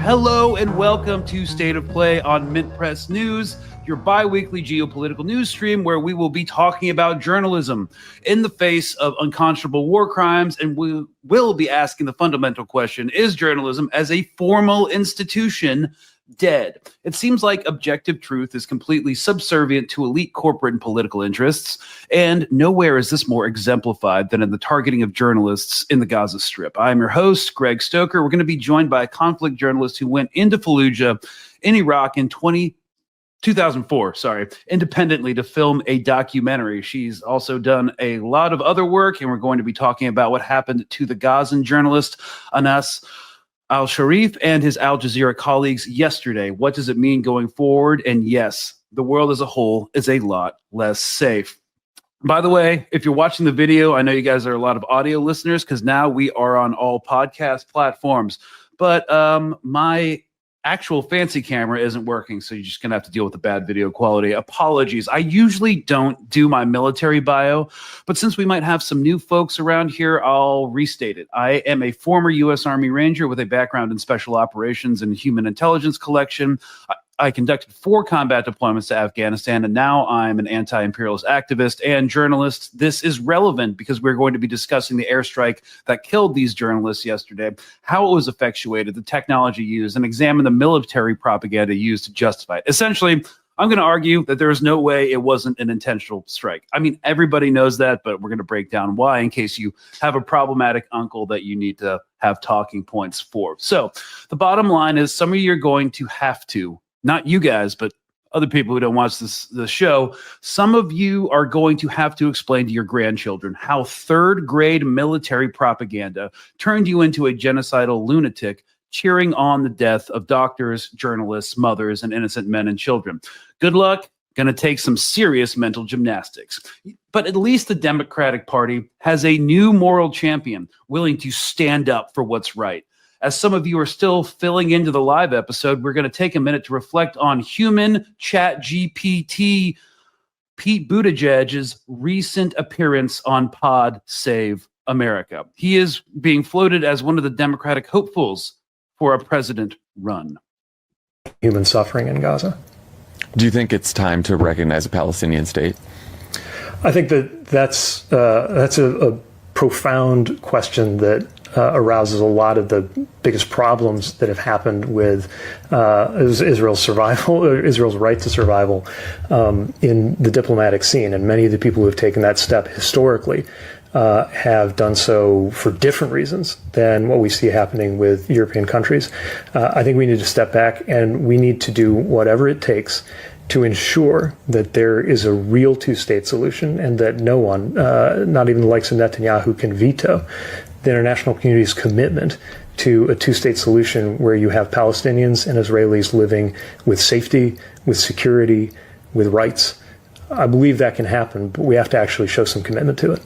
Hello and welcome to State of Play on Mint Press News, your bi-weekly geopolitical news stream where we will be talking about journalism in the face of unconscionable war crimes, and we will be asking the fundamental question, is journalism as a formal institution dead? It seems like objective truth is completely subservient to elite corporate and political interests, and nowhere is this more exemplified than in the targeting of journalists in the Gaza Strip. I'm your host, Greg Stoker. We're going to be joined by a conflict journalist who went into Fallujah in Iraq in 2004, independently to film a documentary. She's also done a lot of other work, and we're going to be talking about what happened to the Gazan journalist, Anas al-Sharif, and his Al Jazeera colleagues yesterday. What does it mean going forward? And yes, the world as a whole is a lot less safe. By the way, if you're watching the video, I know you guys are a lot of audio listeners because now we are on all podcast platforms. But my actual fancy camera isn't working, so you're just going to have to deal with the bad video quality. Apologies. I usually don't do my military bio, but since we might have some new folks around here, I'll restate it. I am a former U.S. Army Ranger with a background in special operations and human intelligence collection. I conducted 4 combat deployments to Afghanistan, and now I'm an anti-imperialist activist and journalist. This is relevant because we're going to be discussing the airstrike that killed these journalists yesterday, how it was effectuated, the technology used, and examine the military propaganda used to justify it. Essentially, I'm going to argue that there is no way it wasn't an intentional strike. I mean, everybody knows that, but we're going to break down why in case you have a problematic uncle that you need to have talking points for. So the bottom line is some of you are going to have to, not you guys, but other people who don't watch the show, some of you are going to have to explain to your grandchildren how third-grade military propaganda turned you into a genocidal lunatic cheering on the death of doctors, journalists, mothers, and innocent men and children. Good luck. Going to take some serious mental gymnastics. But at least the Democratic Party has a new moral champion willing to stand up for what's right. As some of you are still filling into the live episode, we're going to take a minute to reflect on human chat GPT Pete Buttigieg's recent appearance on Pod Save America. He is being floated as one of the Democratic hopefuls for a president run. Human suffering in Gaza. Do you think it's time to recognize a Palestinian state? I think that's a profound question that arouses a lot of the biggest problems that have happened with Israel's survival, Israel's right to survival in the diplomatic scene. And many of the people who have taken that step historically have done so for different reasons than what we see happening with European countries. I think we need to step back and we need to do whatever it takes to ensure that there is a real two-state solution and that no one, not even the likes of Netanyahu, can veto the international community's commitment to a two-state solution where you have Palestinians and Israelis living with safety, with security, with rights. I believe that can happen, but we have to actually show some commitment to it.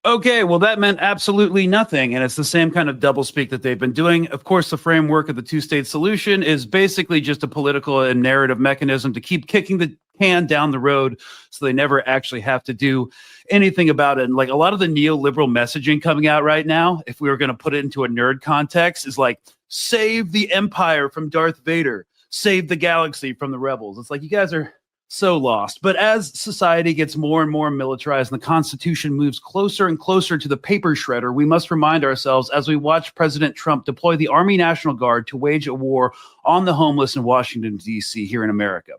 Okay, well, that meant absolutely nothing, and it's the same kind of doublespeak that they've been doing. Of course, the framework of the two-state solution is basically just a political and narrative mechanism to keep kicking the can down the road so they never actually have to do anything about it. And like a lot of the neoliberal messaging coming out right now, if we were going to put it into a nerd context, is like, save the empire from Darth Vader, save the galaxy from the rebels. It's like, you guys are so lost. But as society gets more and more militarized and the Constitution moves closer and closer to the paper shredder, we must remind ourselves as we watch President Trump deploy the Army National Guard to wage a war on the homeless in Washington, D.C. here in America.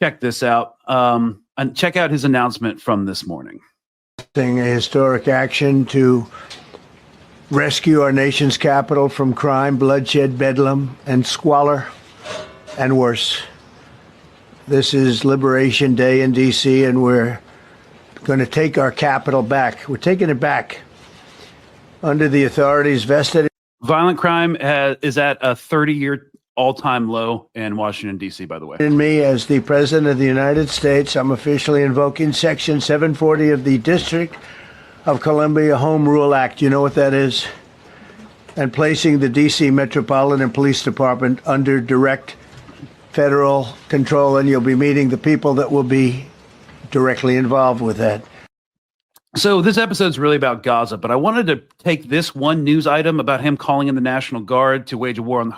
Check this out. And check out his announcement from this morning. A historic action to rescue our nation's capital from crime, bloodshed, bedlam, and squalor, and worse. This is Liberation Day in D.C., and we're going to take our capital back. We're taking it back under the authorities vested. Violent crime is at a 30-year all-time low in Washington, D.C., by the way. In me, as the President of the United States, I'm officially invoking Section 740 of the District of Columbia Home Rule Act. You know what that is? And placing the D.C. Metropolitan Police Department under direct federal control, and you'll be meeting the people that will be directly involved with that. So this episode's really about Gaza, but I wanted to take this one news item about him calling in the National Guard to wage a war on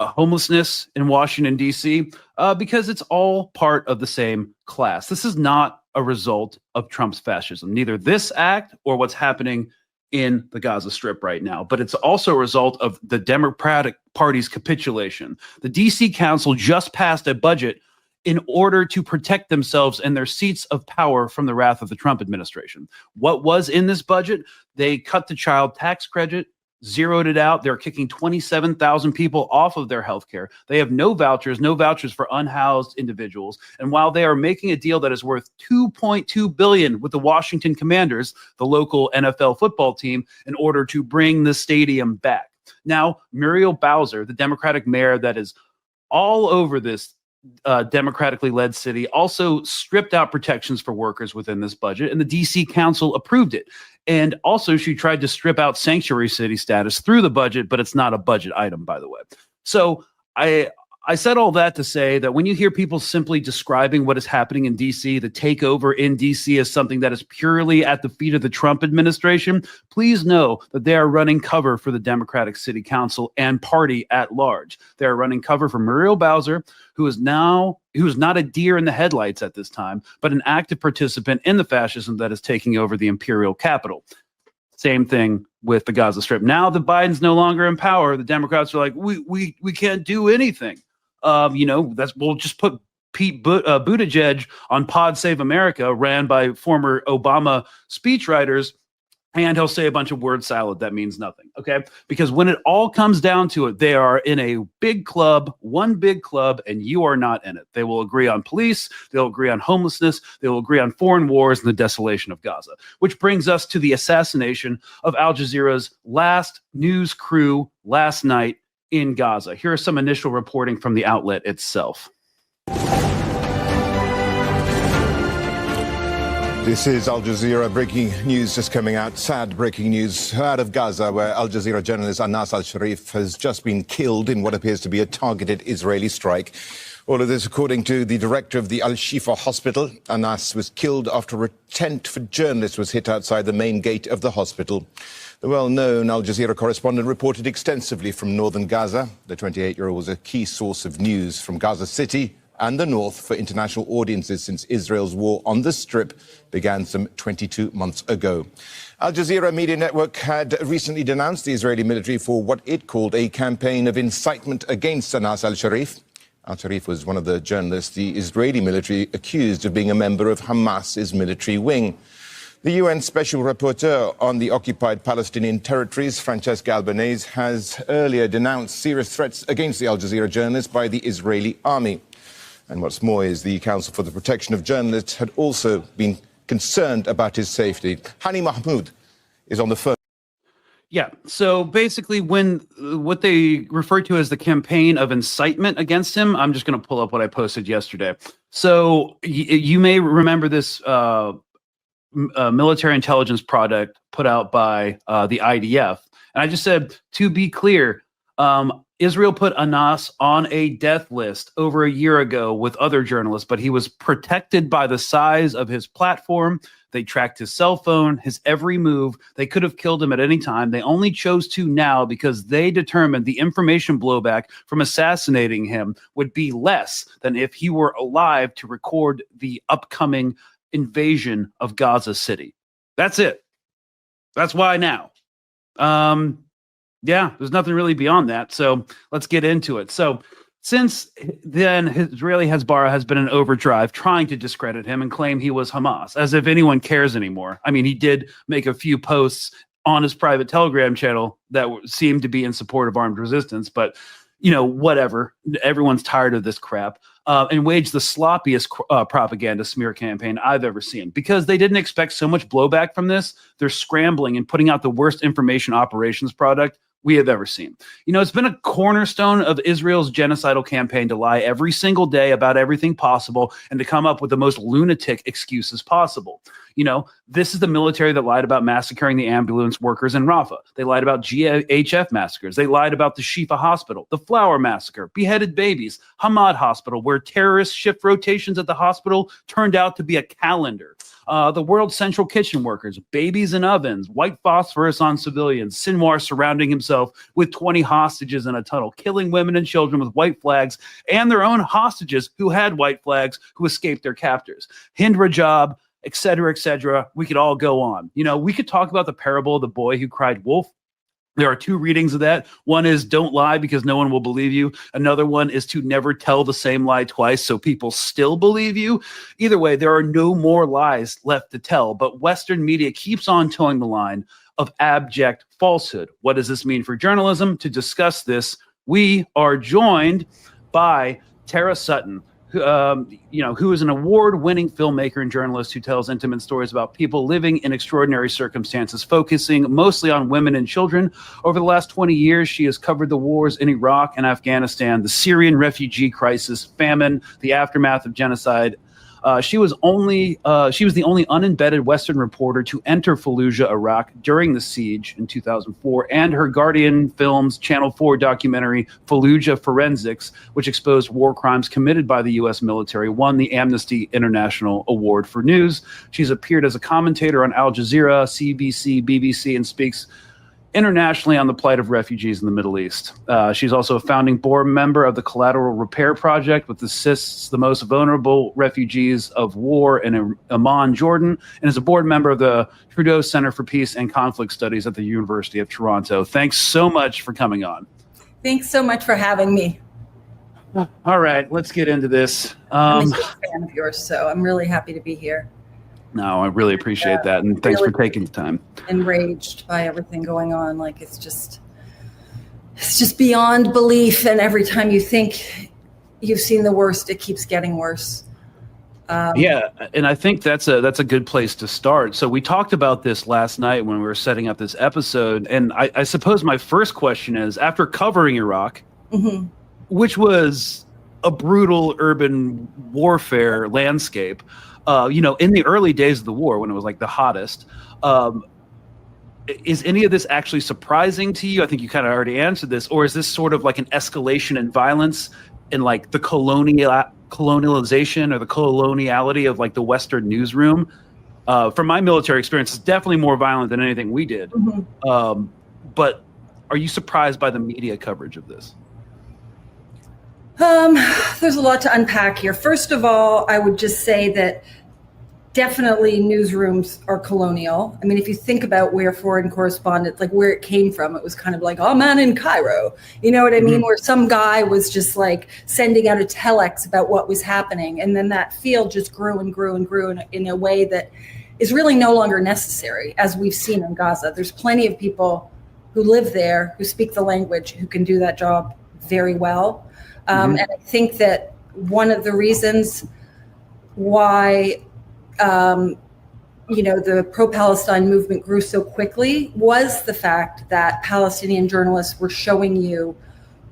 homelessness in Washington, D.C., because it's all part of the same class. This is not a result of Trump's fascism, neither this act or what's happening in the Gaza Strip right now, but it's also a result of the Democratic Party's capitulation. The D.C. Council just passed a budget in order to protect themselves and their seats of power from the wrath of the Trump administration. What was in this budget? They cut the child tax credit, zeroed it out. They're kicking 27,000 people off of their health care. They have no vouchers for unhoused individuals. And while they are making a deal that is worth $2.2 billion with the Washington Commanders, the local NFL football team, in order to bring the stadium back. Now, Muriel Bowser, the Democratic mayor that is all over this democratically led city, also stripped out protections for workers within this budget, and the DC Council approved it. And also she tried to strip out sanctuary city status through the budget, but it's not a budget item, by the way. So I said all that to say that when you hear people simply describing what is happening in DC, the takeover in DC, as something that is purely at the feet of the Trump administration, please know that they are running cover for the Democratic City Council and party at large. They are running cover for Muriel Bowser, who is not a deer in the headlights at this time, but an active participant in the fascism that is taking over the imperial capital. Same thing with the Gaza Strip. Now that Biden's no longer in power, the Democrats are like, we can't do anything. We'll just put Pete Buttigieg on Pod Save America, ran by former Obama speechwriters, and he'll say a bunch of word salad that means nothing. Okay, because when it all comes down to it, they are in a big club, one big club, and you are not in it. They will agree on police, they'll agree on homelessness, they will agree on foreign wars and the desolation of Gaza. Which brings us to the assassination of Al Jazeera's last news crew last night in Gaza. Here are some initial reporting from the outlet itself. This is Al Jazeera breaking news just coming out. Sad breaking news out of Gaza, where Al Jazeera journalist al-Sharif has just been killed in what appears to be a targeted Israeli strike. All of this according to the director of the Al-Shifa hospital. Anas was killed after a tent for journalists was hit outside the main gate of the hospital. The well-known Al Jazeera correspondent reported extensively from northern Gaza. The 28-year-old was a key source of news from Gaza City and the north for international audiences since Israel's war on the Strip began some 22 months ago. Al Jazeera media network had recently denounced the Israeli military for what it called a campaign of incitement against Anas al-Sharif. Al-Sharif was one of the journalists the Israeli military accused of being a member of Hamas's military wing. The UN Special Rapporteur on the occupied Palestinian territories, Francesca Albanese, has earlier denounced serious threats against the Al Jazeera journalist by the Israeli army. And what's more is the Council for the Protection of Journalists had also been concerned about his safety. Hani Mahmoud is on the phone. Yeah, so basically when what they refer to as the campaign of incitement against him, I'm just going to pull up what I posted yesterday. So you may remember this military intelligence product put out by the IDF. And I just said, to be clear, Israel put Anas on a death list over a year ago with other journalists, but he was protected by the size of his platform. They tracked his cell phone, his every move. They could have killed him at any time. They only chose to now because they determined the information blowback from assassinating him would be less than if he were alive to record the upcoming invasion of Gaza City. That's it. That's why now. Yeah, there's nothing really beyond that. So let's get into it. So since then, Israeli Hezbollah has been in overdrive trying to discredit him and claim he was Hamas, as if anyone cares anymore. I mean, he did make a few posts on his private Telegram channel that seemed to be in support of armed resistance, but whatever. Everyone's tired of this crap. And waged the sloppiest propaganda smear campaign I've ever seen. Because they didn't expect so much blowback from this, they're scrambling and putting out the worst information operations product we have ever seen. It's been a cornerstone of Israel's genocidal campaign to lie every single day about everything possible and to come up with the most lunatic excuses possible. This is the military that lied about massacring the ambulance workers in Rafah. They lied about GHF massacres. They lied about the Shifa hospital, the Flower massacre, beheaded babies, Hamad hospital, where terrorist shift rotations at the hospital turned out to be a calendar. The world's central kitchen workers, babies in ovens, white phosphorus on civilians, Sinwar surrounding himself with 20 hostages in a tunnel, killing women and children with white flags, and their own hostages who had white flags who escaped their captors. Hind Rajab, et cetera, et cetera. We could all go on. We could talk about the parable of the boy who cried wolf. There are two readings of that. One is don't lie because no one will believe you. Another one is to never tell the same lie twice so people still believe you. Either way, there are no more lies left to tell, but Western media keeps on towing the line of abject falsehood. What does this mean for journalism? To discuss this, we are joined by Tara Sutton, who is an award-winning filmmaker and journalist who tells intimate stories about people living in extraordinary circumstances, focusing mostly on women and children. Over the last 20 years, she has covered the wars in Iraq and Afghanistan, the Syrian refugee crisis, famine, the aftermath of genocide. She was the only unembedded Western reporter to enter Fallujah, Iraq during the siege in 2004, and her Guardian Films Channel 4 documentary Fallujah Forensics, which exposed war crimes committed by the U.S. military, won the Amnesty International Award for News. She's appeared as a commentator on Al Jazeera, CBC, BBC, and speaks internationally on the plight of refugees in the Middle East. She's also a founding board member of the Collateral Repair Project, which assists the most vulnerable refugees of war in Amman, Jordan, and is a board member of the Trudeau Center for Peace and Conflict Studies at the University of Toronto. Thanks so much for coming on. Thanks so much for having me. All right, let's get into this. I'm a huge fan of yours, so I'm really happy to be here. No, I really appreciate that, and thanks for taking the time. Enraged by everything going on, like it's just beyond belief. And every time you think you've seen the worst, it keeps getting worse. Yeah, and I think that's a good place to start. So we talked about this last night when we were setting up this episode, and I suppose my first question is: after covering Iraq, which was a brutal urban warfare landscape. In the early days of the war, when it was like the hottest, is any of this actually surprising to you? I think you kind of already answered this, or is this sort of like an escalation in violence in like the colonialization or the coloniality of like the Western newsroom? From my military experience, it's definitely more violent than anything we did. But are you surprised by the media coverage of this? There's a lot to unpack here. First of all, I would just say that definitely newsrooms are colonial. I mean, if you think about where foreign correspondents, like where it came from, it was kind of like, oh man, in Cairo, you know what I mean? Where some guy was just like sending out a telex about what was happening. And then that field just grew and grew and grew in a way that is really no longer necessary, as we've seen in Gaza. There's plenty of people who live there, who speak the language, who can do that job very well. And I think that one of the reasons why, the pro-Palestine movement grew so quickly was the fact that Palestinian journalists were showing you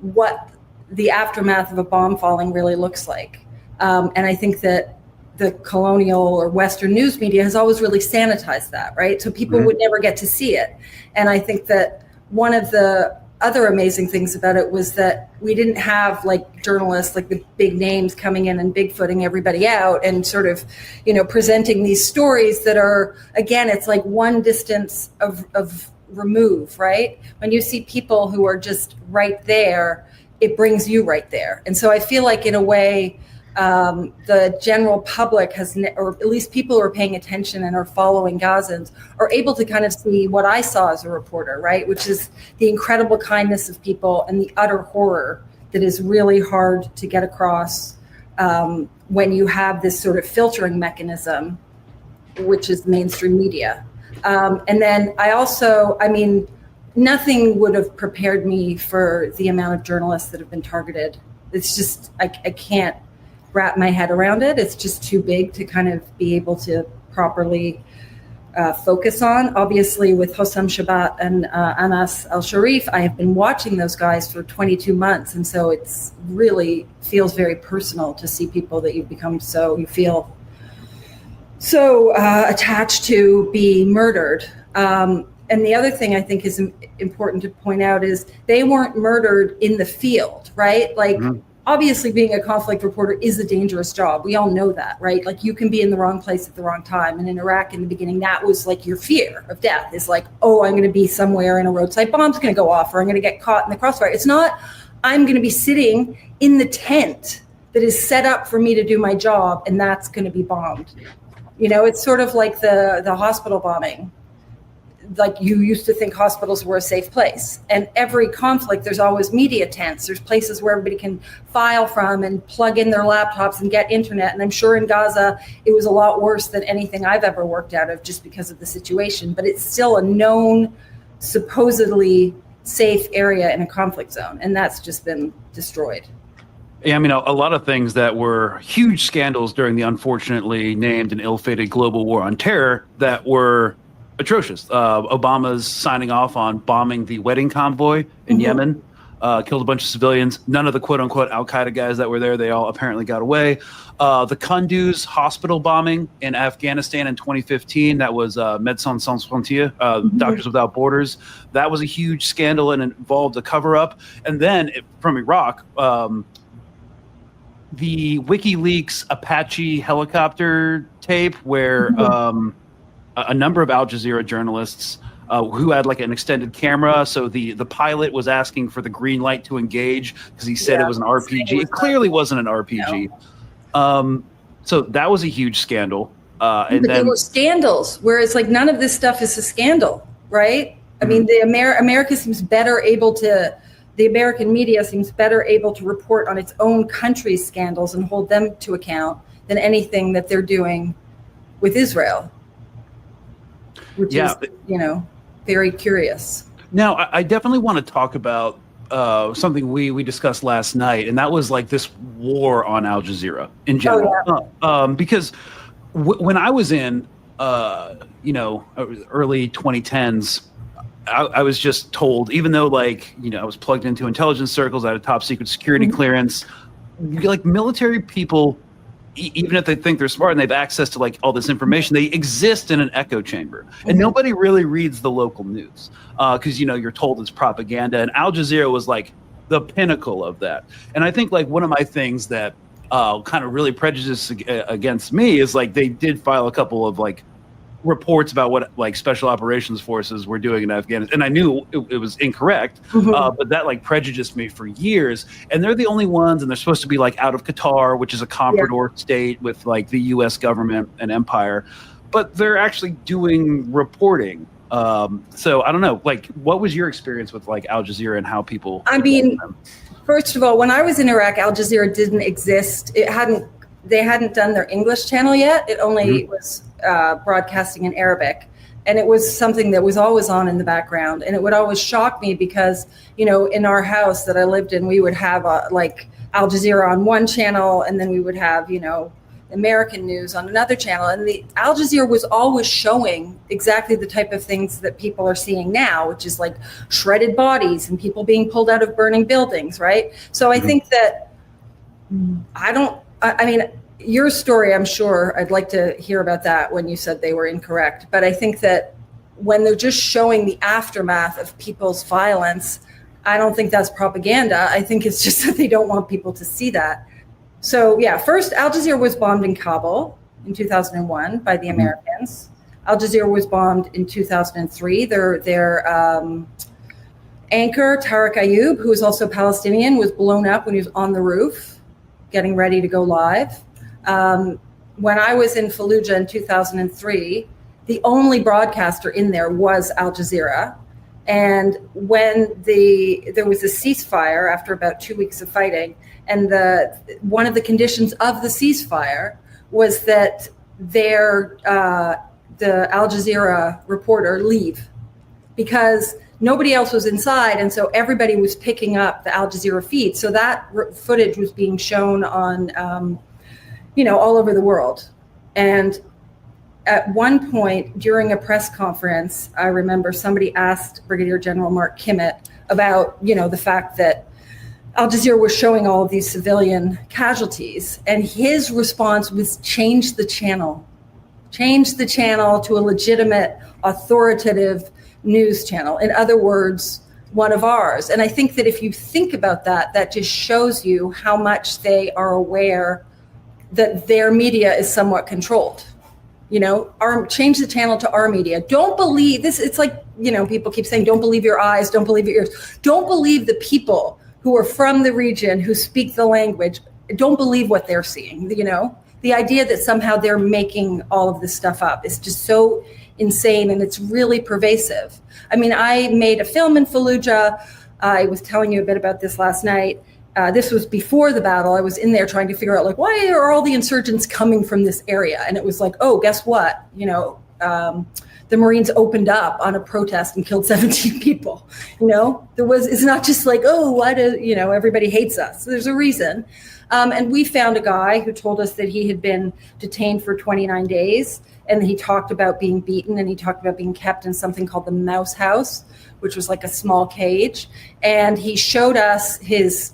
what the aftermath of a bomb falling really looks like. And I think that the colonial or Western news media has always really sanitized that, right? So people would never get to see it. And I think that one of the other amazing things about it was that we didn't have like journalists, like the big names coming in and bigfooting everybody out and sort of, presenting these stories that are, again, it's like one distance of remove, right? When you see people who are just right there, it brings you right there. And so I feel like in a way, the general public or at least people who are paying attention and are following Gazans are able to kind of see what I saw as a reporter, right? Which is the incredible kindness of people and the utter horror that is really hard to get across when you have this sort of filtering mechanism, which is mainstream media. And then nothing would have prepared me for the amount of journalists that have been targeted. It's just, I can't wrap my head around it. It's just too big to kind of be able to properly focus on. Obviously, with Hossam Shabat and Anas al-Sharif, I have been watching those guys for 22 months. And so it's really feels very personal to see people that you feel so attached to be murdered. And the other thing I think is important to point out is they weren't murdered in the field, right? Like obviously being a conflict reporter is a dangerous job. We all know that, right? Like you can be in the wrong place at the wrong time. And in Iraq in the beginning, that was like your fear of death is like, oh, I'm going to be somewhere and a roadside bomb's going to go off, or I'm going to get caught in the crossfire. It's not, I'm going to be sitting in the tent that is set up for me to do my job and that's going to be bombed. You know, it's sort of like the hospital bombing. Like you used to think hospitals were a safe place, and every conflict, there's always media tents. There's places where everybody can file from and plug in their laptops and get internet. And I'm sure in Gaza, it was a lot worse than anything I've ever worked out of just because of the situation, but it's still a known, supposedly safe area in a conflict zone. And that's just been destroyed. Yeah, I mean, a lot of things that were huge scandals during the unfortunately named and ill-fated global war on terror that were atrocious. Obama's signing off on bombing the wedding convoy in Yemen, killed a bunch of civilians. None of the quote-unquote al-Qaeda guys that were there, they all apparently got away. The Kunduz hospital bombing in Afghanistan in 2015, that was Médecins Sans Frontières, Doctors Without Borders. That was a huge scandal and involved a cover-up. And then from Iraq, the WikiLeaks Apache helicopter tape where a number of Al Jazeera journalists who had like an extended camera. So the pilot was asking for the green light to engage because he said it was an RPG. It clearly wasn't an RPG. No. So that was a huge scandal. And but then there were scandals where it's like none of this stuff is a scandal, right? I mean, the America seems better able to, the American media seems better able to report on its own country's scandals and hold them to account than anything that they're doing with Israel. Which is, you know, very curious. Now, I definitely want to talk about something we discussed last night, and that was like this war on Al Jazeera in general. Because when I was in, early 2010s, I was just told, even though like, I was plugged into intelligence circles, I had a top secret security clearance, like military people, even if they think they're smart and they have access to like all this information, they exist in an echo chamber, and nobody really reads the local news because you're told it's propaganda. And Al Jazeera was like the pinnacle of that. And I think like one of my things that kind of really prejudiced against me is like they did file a couple of like reports about what like special operations forces were doing in Afghanistan, and I knew it was incorrect, but that like prejudiced me for years. And they're the only ones, and they're supposed to be like out of Qatar, which is a comprador state with like the U.S. government and empire, but they're actually doing reporting. So I don't know, like, what was your experience with like Al Jazeera and how people? I mean, first of all, when I was in Iraq, Al Jazeera didn't exist. They hadn't done their English channel yet. It only was broadcasting in Arabic. And it was something that was always on in the background. And it would always shock me because, in our house that I lived in, we would have like Al Jazeera on one channel, and then we would have, American news on another channel. And the Al Jazeera was always showing exactly the type of things that people are seeing now, which is like shredded bodies and people being pulled out of burning buildings, right? So I think that I mean, your story, I'm sure I'd like to hear about that when you said they were incorrect. But I think that when they're just showing the aftermath of people's violence, I don't think that's propaganda. I think it's just that they don't want people to see that. So, first, Al Jazeera was bombed in Kabul in 2001 by the Americans. Al Jazeera was bombed in 2003. Their anchor, Tara Sutton, who is also Palestinian, was blown up when he was on the roof, getting ready to go live. When I was in Fallujah in 2003, the only broadcaster in there was Al Jazeera. And when there was a ceasefire after about 2 weeks of fighting, and one of the conditions of the ceasefire was that the Al Jazeera reporter leave, because nobody else was inside, and so everybody was picking up the Al Jazeera feed. So that footage was being shown on, all over the world. And at one point during a press conference, I remember somebody asked Brigadier General Mark Kimmett about, the fact that Al Jazeera was showing all of these civilian casualties, and his response was change the channel to a legitimate, authoritative news channel. In other words, one of ours. And I think that if you think about that, that just shows you how much they are aware that their media is somewhat controlled. Change the channel to our media. Don't believe this. It's like, people keep saying, don't believe your eyes, don't believe your ears. Don't believe the people who are from the region, who speak the language. Don't believe what they're seeing. The idea that somehow they're making all of this stuff up is just so insane, and it's really pervasive. I mean, I made a film in Fallujah. I was telling you a bit about this last night. This was before the battle. I was in there trying to figure out, why are all the insurgents coming from this area? And it was like, oh, guess what? The Marines opened up on a protest and killed 17 people. It's not just like, oh, why do, everybody hates us. There's a reason. And we found a guy who told us that he had been detained for 29 days. And he talked about being beaten, and he talked about being kept in something called the mouse house, which was like a small cage. And he showed us his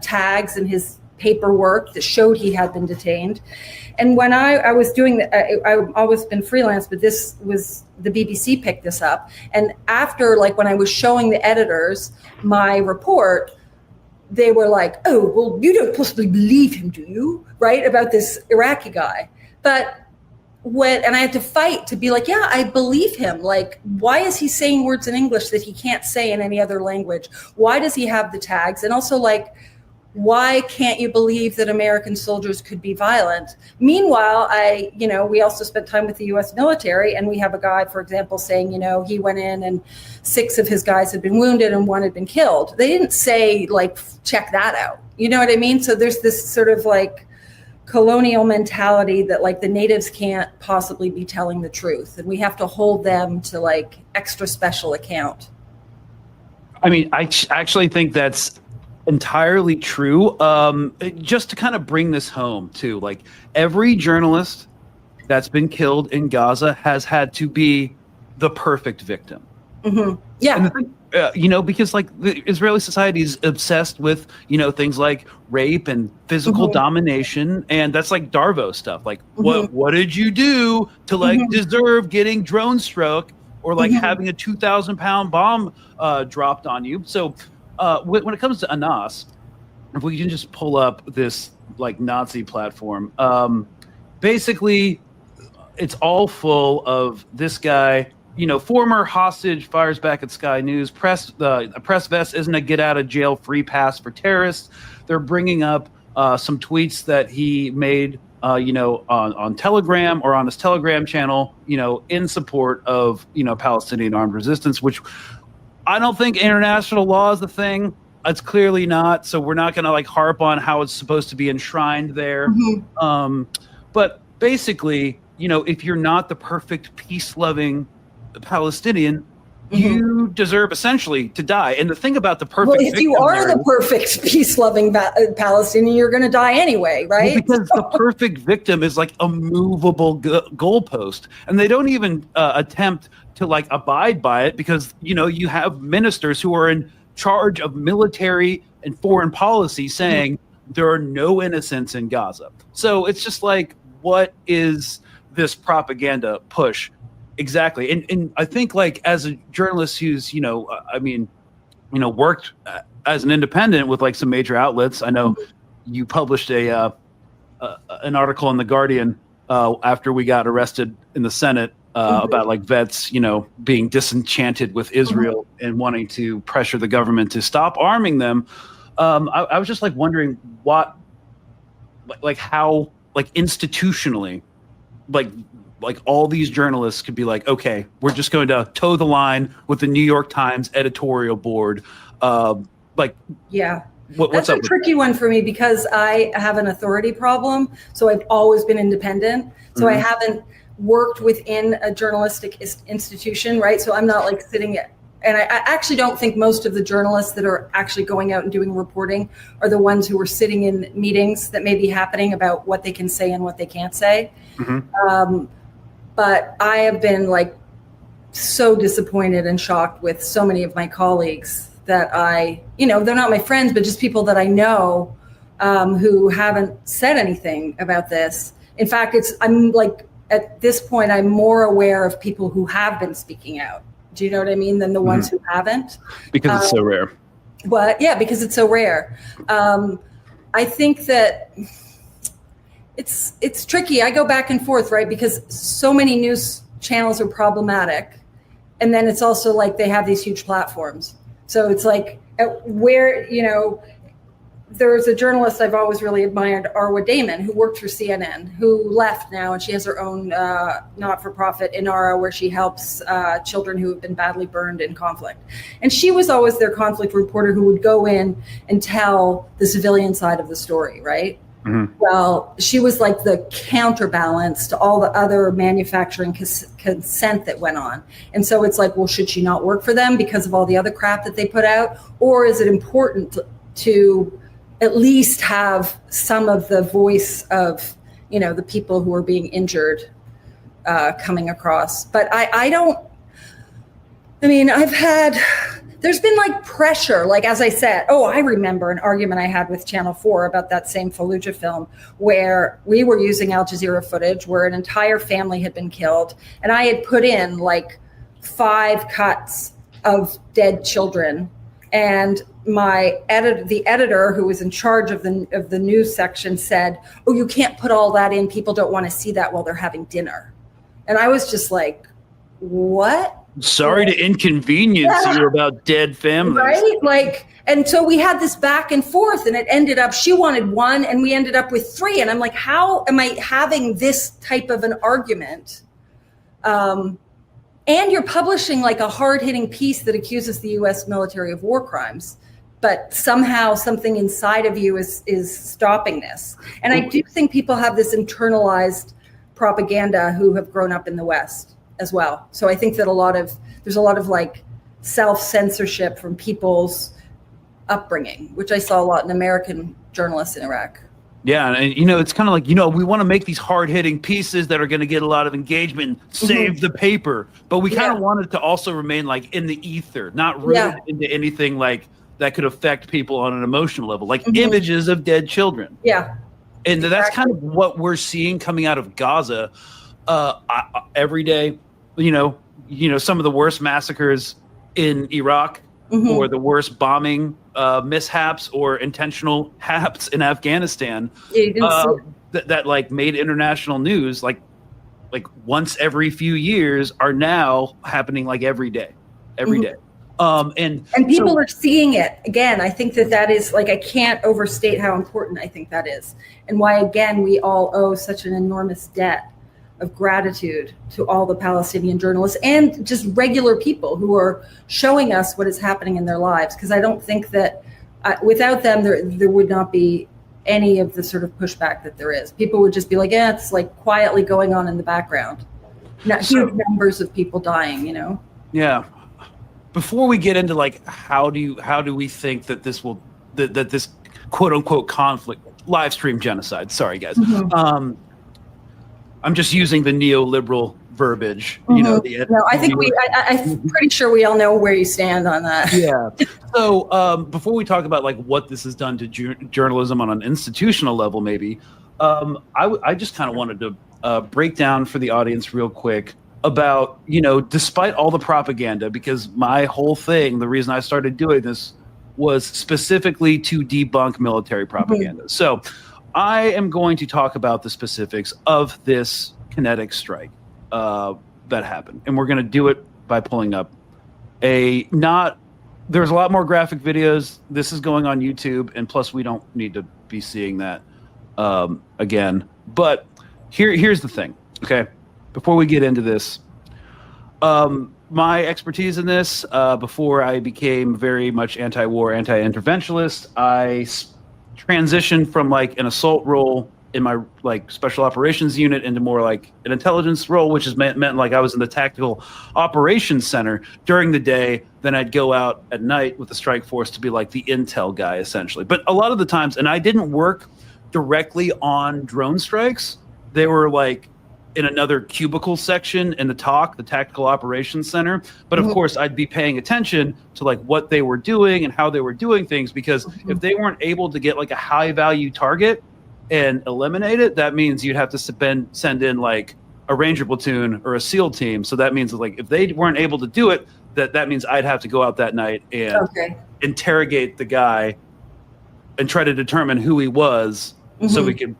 tags and his paperwork that showed he had been detained. And when I was doing that, I've always been freelance, but this was, the BBC picked this up. And after, when I was showing the editors my report, they were like, oh, well, you don't possibly believe him, do you? Right? About this Iraqi guy. But and I had to fight to be like, yeah, I believe him. Why is he saying words in English that he can't say in any other language? Why does he have the tags? And also, why can't you believe that American soldiers could be violent? Meanwhile, we also spent time with the U.S. military, and we have a guy, for example, saying, he went in and 6 of his guys had been wounded and 1 had been killed. They didn't say, check that out. You know what I mean? So there's this sort of colonial mentality that the natives can't possibly be telling the truth, and we have to hold them to extra special account. I mean, I actually think that's entirely true. Just to kind of bring this home too, every journalist that's been killed in Gaza has had to be the perfect victim. Mm-hmm. Yeah. And the thing, because the Israeli society is obsessed with, things like rape and physical domination. And that's Darvo stuff. What did you do to deserve getting drone struck or having a 2,000-pound bomb dropped on you? So when it comes to Anas, if we can just pull up this Nazi platform, basically it's all full of this guy. Former hostage fires back at Sky News. A press vest isn't a get out of jail free pass for terrorists. They're bringing up some tweets that he made, on Telegram or on his Telegram channel, in support of, Palestinian armed resistance, which I don't think international law is the thing. It's clearly not. So we're not going to harp on how it's supposed to be enshrined there. Mm-hmm. But basically, if you're not the perfect peace-loving Palestinian, you deserve essentially to die. And the thing about the perfect if you are the perfect peace-loving Palestinian, you're going to die anyway, right? Well, because the perfect victim is a movable goalpost, and they don't even attempt to abide by it because you have ministers who are in charge of military and foreign policy saying there are no innocents in Gaza. So it's just what is this propaganda push? Exactly. And I think as a journalist who's, worked as an independent with some major outlets, I know you published an article in The Guardian after we got arrested in the Senate about vets, being disenchanted with Israel and wanting to pressure the government to stop arming them. I was just wondering what, how, institutionally, all these journalists could be okay, we're just going to toe the line with the New York Times editorial board. Yeah. What's That's up a tricky one for me because I have an authority problem. So I've always been independent. So I haven't worked within a journalistic institution, right? So I'm not sitting at, and I actually don't think most of the journalists that are actually going out and doing reporting are the ones who are sitting in meetings that may be happening about what they can say and what they can't say. But I have been so disappointed and shocked with so many of my colleagues that they're not my friends, but just people that I know who haven't said anything about this. In fact, at this point, I'm more aware of people who have been speaking out Do you know what I mean? Than the ones who haven't. Because it's so rare. But yeah, because it's so rare. I think that it's tricky. I go back and forth, right? Because so many news channels are problematic. And then it's also like they have these huge platforms. So it's like where, there's a journalist I've always really admired, Arwa Damon, who worked for CNN, who left now, and she has her own not-for-profit Inara, where she helps children who have been badly burned in conflict. And she was always their conflict reporter who would go in and tell the civilian side of the story, right? Mm-hmm. Well, she was like the counterbalance to all the other manufacturing consent that went on. And so it's like, well, should she not work for them because of all the other crap that they put out? Or is it important to at least have some of the voice of, the people who are being injured coming across? But there's been like pressure, like, as I said, I remember an argument I had with Channel 4 about that same Fallujah film where we were using Al Jazeera footage where an entire family had been killed. And I had put in like 5 cuts of dead children. And the editor who was in charge of the news section said, you can't put all that in. People don't want to see that while they're having dinner. And I was just like, what? Sorry to inconvenience you about dead families. Right? Like, and so we had this back and forth, and it ended up, she wanted 1 and we ended up with 3. And I'm like, how am I having this type of an argument? And you're publishing like a hard-hitting piece that accuses the U.S. military of war crimes, but somehow something inside of you is stopping this. And I do think people have this internalized propaganda who have grown up in the West as well. So I think that there's a lot of like self-censorship from people's upbringing, which I saw a lot in American journalists in Iraq. Yeah, and it's kind of like, we want to make these hard-hitting pieces that are going to get a lot of engagement, save the paper, but we kind of want it to also remain like in the ether, not rooted into anything like that could affect people on an emotional level, like images of dead children. Yeah. And that's kind of what we're seeing coming out of Gaza every day. Some of the worst massacres in Iraq or the worst bombing mishaps or intentional haps in Afghanistan that like made international news like once every few years are now happening like every day. And people are seeing it again. I think that is like, I can't overstate how important I think that is, and why again we all owe such an enormous debt of gratitude to all the Palestinian journalists and just regular people who are showing us what is happening in their lives. Because I don't think that without them, there would not be any of the sort of pushback that there is. People would just be like, it's like quietly going on in the background. Not huge numbers of people dying, Yeah. Before we get into like how do we think that this will that this quote unquote conflict, live stream genocide. Sorry guys. I'm just using the neoliberal verbiage. No, I think I'm pretty sure we all know where you stand on that. Yeah. So before we talk about like what this has done to journalism on an institutional level, maybe I just kind of wanted to break down for the audience real quick about, despite all the propaganda, because my whole thing, the reason I started doing this was specifically to debunk military propaganda. So I am going to talk about the specifics of this kinetic strike that happened. And we're going to do it by pulling up there's a lot more graphic videos. This is going on YouTube. And plus we don't need to be seeing that again. But here's the thing. Okay. Before we get into this, my expertise in this, before I became very much anti-war, anti-interventionist, I transitioned from like an assault role in my like special operations unit into more like an intelligence role, which is meant like I was in the tactical operations center during the day. Then I'd go out at night with the strike force to be like the intel guy essentially. But a lot of the times, and I didn't work directly on drone strikes. They were like in another cubicle section in the tactical operations center. But of course I'd be paying attention to like what they were doing and how they were doing things, because if they weren't able to get like a high value target and eliminate it, that means you'd have to send in like a Ranger platoon or a SEAL team. So that means like if they weren't able to do it, that means I'd have to go out that night and interrogate the guy and try to determine who he was so we could,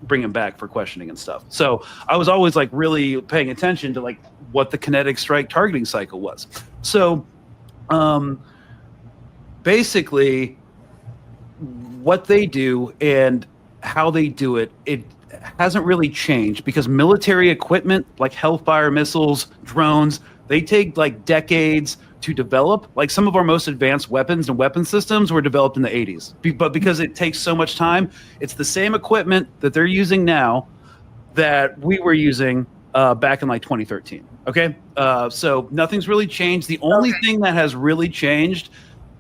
bring him back for questioning and stuff. So I was always like really paying attention to like what the kinetic strike targeting cycle was. So basically what they do and how they do it, it hasn't really changed because military equipment like Hellfire missiles, drones, they take like decades to develop. Like some of our most advanced weapons and weapon systems were developed in the 80s. But because it takes so much time, it's the same equipment that they're using now that we were using back in like 2013. Okay. So nothing's really changed. The only thing that has really changed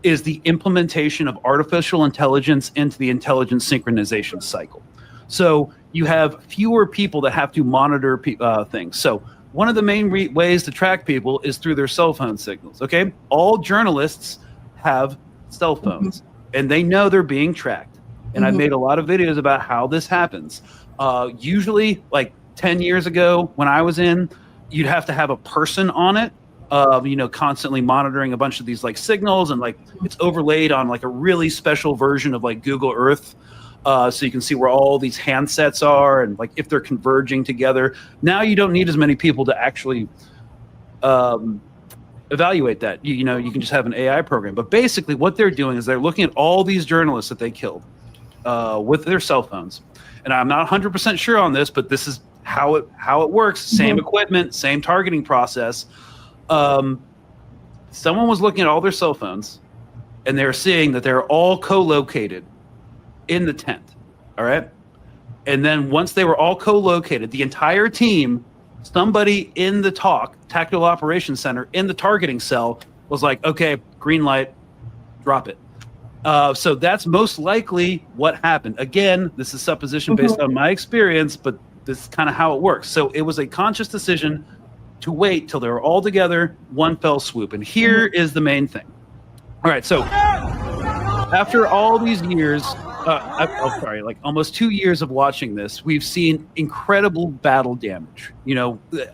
is the implementation of artificial intelligence into the intelligence synchronization cycle. So you have fewer people that have to monitor things. So one of the main ways to track people is through their cell phone signals, okay? All journalists have cell phones, and they know they're being tracked. And I've made a lot of videos about how this happens. Usually, like 10 years ago when I was in, you'd have to have a person on it, constantly monitoring a bunch of these like signals, and like it's overlaid on like a really special version of like Google Earth. So you can see where all these handsets are and like if they're converging together. Now you don't need as many people to actually evaluate that. You can just have an AI program. But basically what they're doing is they're looking at all these journalists that they killed with their cell phones. And I'm not 100% sure on this, but this is how it works. Same equipment, same targeting process. Someone was looking at all their cell phones and they're seeing that they're all co-located in the tent. All right. And then once they were all co-located, the entire team, somebody in the tactical operations center in the targeting cell was like, okay, green light, drop it. So that's most likely what happened. Again, this is supposition based on my experience, but this is kind of how it works. So it was a conscious decision to wait till they were all together, one fell swoop. And here is the main thing. All right. So after all these years, like almost 2 years of watching this, we've seen incredible battle damage,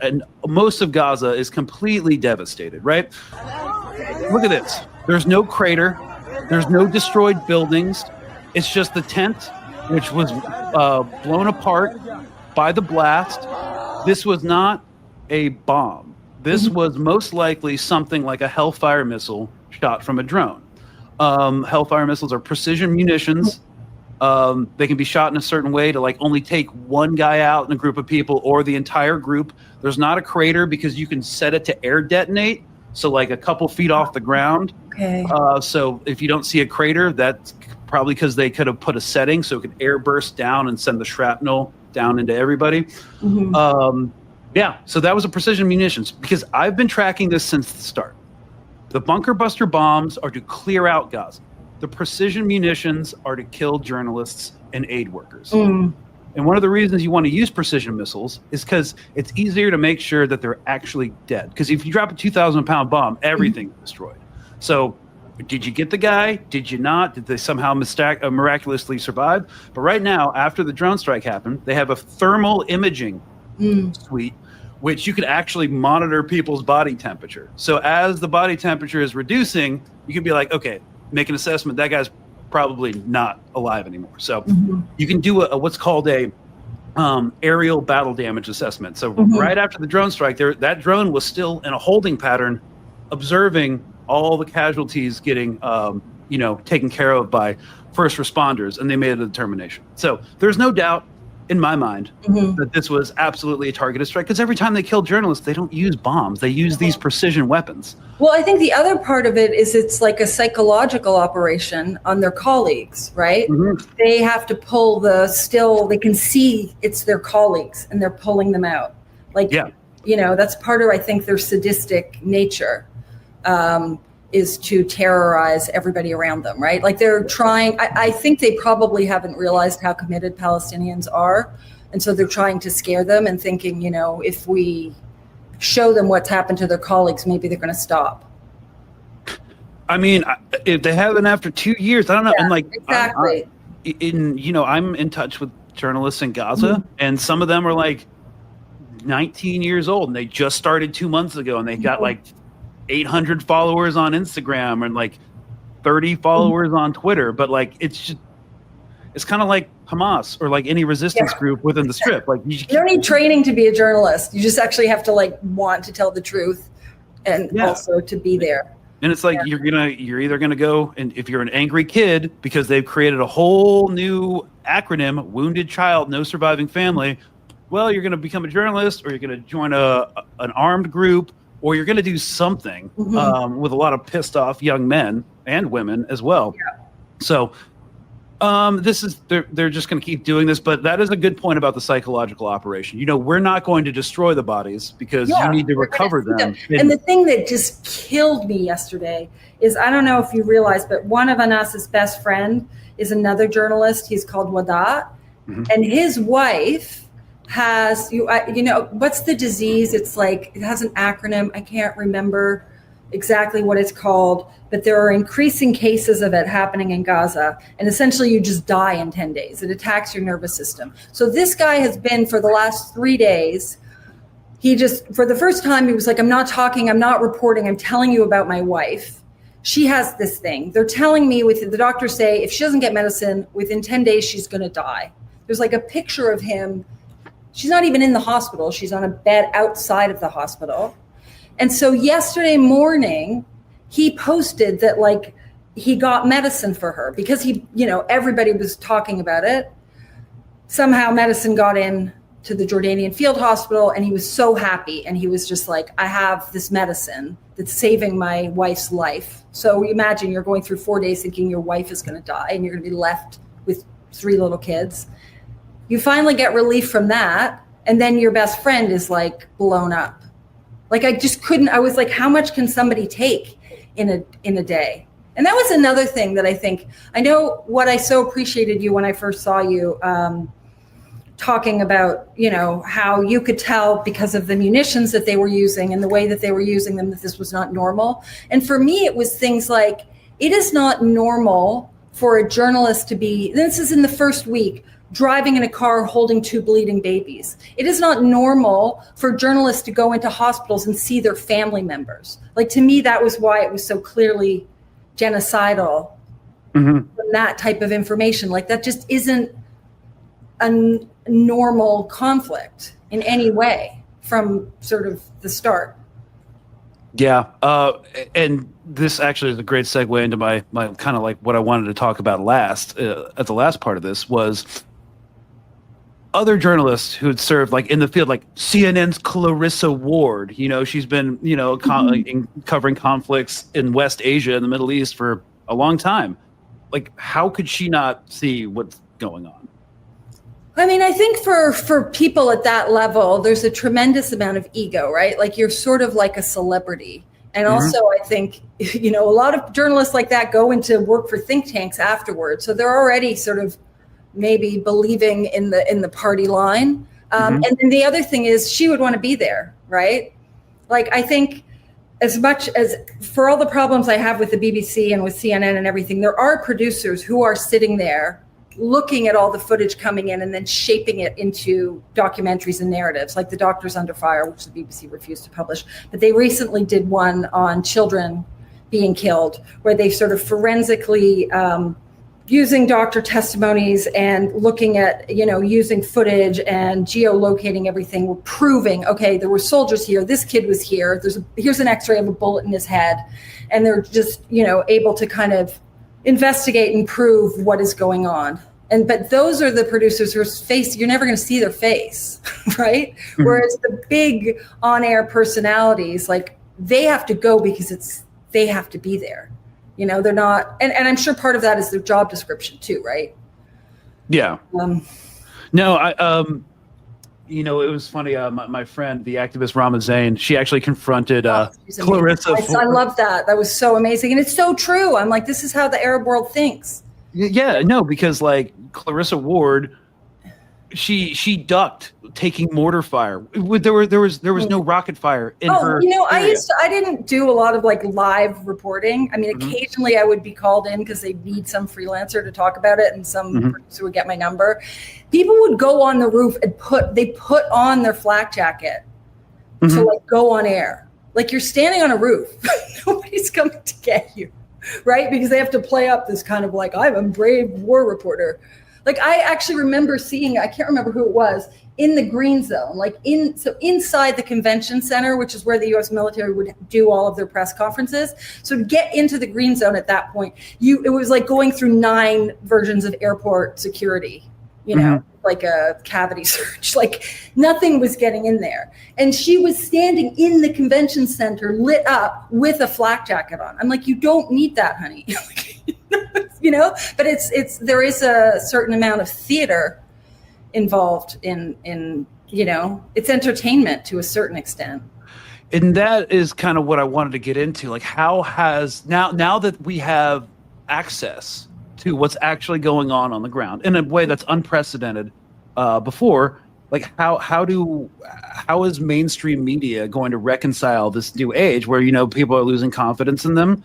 and most of Gaza is completely devastated, right? Look at this. There's no crater. There's no destroyed buildings. It's just the tent, which was blown apart by the blast. This was not a bomb. This was most likely something like a Hellfire missile shot from a drone. Hellfire missiles are precision munitions. They can be shot in a certain way to like only take one guy out in a group of people or the entire group. There's not a crater because you can set it to air detonate. So like a couple feet off the ground. Okay. So if you don't see a crater, that's probably because they could have put a setting so it could air burst down and send the shrapnel down into everybody. So that was a precision munitions because I've been tracking this since the start. The bunker buster bombs are to clear out Gaza. The precision munitions are to kill journalists and aid workers. And one of the reasons you want to use precision missiles is because it's easier to make sure that they're actually dead. Because if you drop a 2,000-pound bomb, everything's destroyed. So did you get the guy? Did you not? Did they somehow miraculously survive? But right now, after the drone strike happened, they have a thermal imaging suite, which you can actually monitor people's body temperature. So as the body temperature is reducing, you can be like, okay, make an assessment. That guy's probably not alive anymore. So you can do what's called a aerial battle damage assessment. So right after the drone strike, that drone was still in a holding pattern, observing all the casualties getting taken care of by first responders, and they made a determination. So there's no doubt in my mind that this was absolutely a targeted strike, because every time they kill journalists, they don't use bombs. They use these precision weapons. Well, I think the other part of it is it's like a psychological operation on their colleagues, right? They have to pull they can see it's their colleagues and they're pulling them out. That's part of, I think, their sadistic nature. Is to terrorize everybody around them, right? Like they're trying, I think they probably haven't realized how committed Palestinians are. And so they're trying to scare them and thinking, if we show them what's happened to their colleagues, maybe they're going to stop. I mean, if they haven't after 2 years, I don't know. Yeah, and like, exactly. I'm in touch with journalists in Gaza, and some of them are like 19 years old and they just started 2 months ago and they got like 800 followers on Instagram and like 30 followers on Twitter, but like it's kind of like Hamas or like any resistance group within the Strip. Like you don't need training to be a journalist. You just actually have to like want to tell the truth and also to be there. And it's like you're either gonna go, and if you're an angry kid because they've created a whole new acronym, Wounded Child, No Surviving Family, well, you're gonna become a journalist, or you're gonna join an armed group, or you're gonna do something with a lot of pissed off young men and women as well. Yeah. So they're just going to keep doing this, but that is a good point about the psychological operation. We're not going to destroy the bodies because you need to recover them. And the thing that just killed me yesterday is, I don't know if you realize, but one of Anas's best friend is another journalist. He's called Wada, and his wife has, what's the disease? It's like, it has an acronym. I can't remember exactly what it's called, but there are increasing cases of it happening in Gaza. And essentially you just die in 10 days. It attacks your nervous system. So this guy has been, for the last 3 days, for the first time, he was like, I'm not talking, I'm not reporting, I'm telling you about my wife. She has this thing. They're telling me, the doctors say, if she doesn't get medicine, within 10 days, she's going to die. There's like a picture of him. She's not even in the hospital. She's on a bed outside of the hospital. And so yesterday morning, he posted that like he got medicine for her because everybody was talking about it. Somehow medicine got in to the Jordanian field hospital, and he was so happy. And he was just like, I have this medicine that's saving my wife's life. So imagine you're going through 4 days thinking your wife is going to die and you're going to be left with 3 little kids. You finally get relief from that. And then your best friend is like blown up. Like I just couldn't, I was like, how much can somebody take in a day? And that was another thing that I know what I so appreciated you when I first saw you talking about, how you could tell because of the munitions that they were using and the way that they were using them, that this was not normal. And for me, it was things like, it is not normal for a journalist to be, this is in the first week, driving in a car holding 2 bleeding babies. It is not normal for journalists to go into hospitals and see their family members. Like, to me, that was why it was so clearly genocidal from that type of information. Like, that just isn't a normal conflict in any way from sort of the start. Yeah. And this actually is a great segue into my kind of like what I wanted to talk about last, at the last part of this, was other journalists who had served like in the field, like CNN's Clarissa Ward. She's been covering conflicts in West Asia and the Middle East for a long time. Like, how could she not see what's going on? I mean, I think for people at that level, there's a tremendous amount of ego, right? Like, you're sort of like a celebrity. And also, I think, a lot of journalists like that go into work for think tanks afterwards. So they're already sort of maybe believing in the party line. And then the other thing is, she would want to be there, right? Like, I think as much as for all the problems I have with the BBC and with CNN and everything, there are producers who are sitting there looking at all the footage coming in and then shaping it into documentaries and narratives, like The Doctors Under Fire, which the BBC refused to publish. But they recently did one on children being killed, where they sort of forensically using doctor testimonies and looking at, using footage and geolocating everything, we're proving, okay, there were soldiers here, this kid was here, here's an x-ray of a bullet in his head. And they're just, able to kind of investigate and prove what is going on. But those are the producers whose face, you're never going to see their face, right? Whereas the big on-air personalities, like, they have to go because they have to be there. They're not, and I'm sure part of that is their job description too, right? Yeah. It was funny. My friend, the activist Rama Zain, she actually confronted Clarissa. I love that. That was so amazing. And it's so true. I'm like, this is how the Arab world thinks. Yeah, no, because like Clarissa Ward, she ducked taking mortar fire. There was no rocket fire in her area. I didn't do a lot of like live reporting. I mean, occasionally I would be called in because they need some freelancer to talk about it, and some producer would get my number. People would go on the roof and put on their flak jacket to like go on air. Like you're standing on a roof. Nobody's coming to get you, right? Because they have to play up this kind of like, I'm a brave war reporter. Like I actually remember seeing, I can't remember who it was, in the green zone, like inside the convention center, which is where the U.S. military would do all of their press conferences. So to get into the green zone at that point, it was like going through 9 versions of airport security, you know, like a cavity search, like nothing was getting in there. And she was standing in the convention center lit up with a flak jacket on. I'm like, you don't need that, honey. You know, but there is a certain amount of theater involved in you know, it's entertainment to a certain extent. And that is kind of what I wanted to get into. Like, how has now that we have access to what's actually going on the ground in a way that's unprecedented before, like how is mainstream media going to reconcile this new age where, you know, people are losing confidence in them?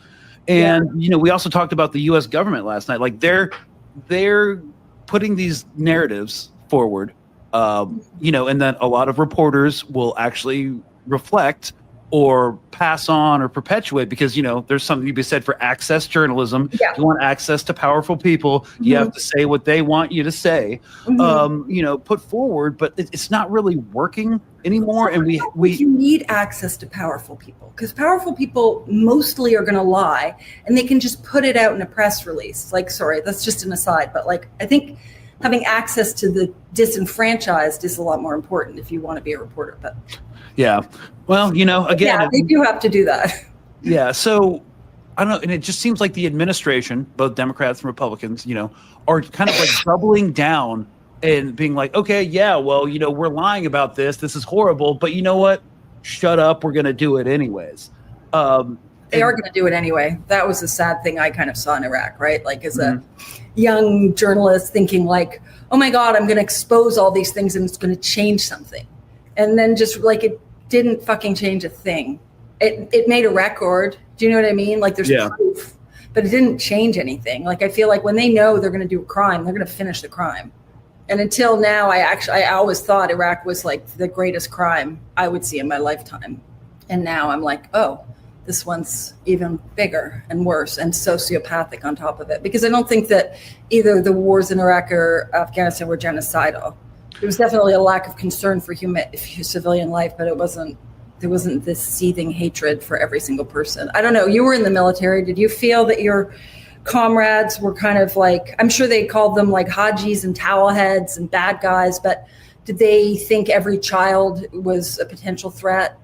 And you know, we also talked about the U.S. government last night. Like they're putting these narratives forward, you know, and then a lot of reporters will actually reflect or pass on or perpetuate, because, you know, there's something to be said for access journalism. Yeah. You want access to powerful people. You have to say what they want you to say, you know, put forward, but it's not really working anymore. And you need access to powerful people, because powerful people mostly are going to lie, and they can just put it out in a press release. Like, sorry, that's just an aside, but like, I think having access to the disenfranchised is a lot more important if you want to be a reporter. But yeah, well, you know, again, they do have to do that. Yeah. So I don't know. And it just seems like the administration, both Democrats and Republicans, you know, are kind of like doubling down and being like, okay, yeah, well, you know, we're lying about this. This is horrible. But you know what? Shut up. We're going to do it anyways. They are going to do it anyway. That was a sad thing I kind of saw in Iraq, right? Like as a young journalist thinking like, oh my God, I'm going to expose all these things and it's going to change something. And then just like it didn't fucking change a thing. It made a record. Do you know what I mean? Like there's proof, but it didn't change anything. Like I feel like when they know they're going to do a crime, they're going to finish the crime. And until now, I always thought Iraq was like the greatest crime I would see in my lifetime. And now I'm like, oh, this one's even bigger and worse and sociopathic on top of it. Because I don't think that either the wars in Iraq or Afghanistan were genocidal. There was definitely a lack of concern for civilian life, but there wasn't this seething hatred for every single person. I don't know. You were in the military. Did you feel that your comrades were kind of like, I'm sure they called them like Hajis and towel heads and bad guys, but did they think every child was a potential threat?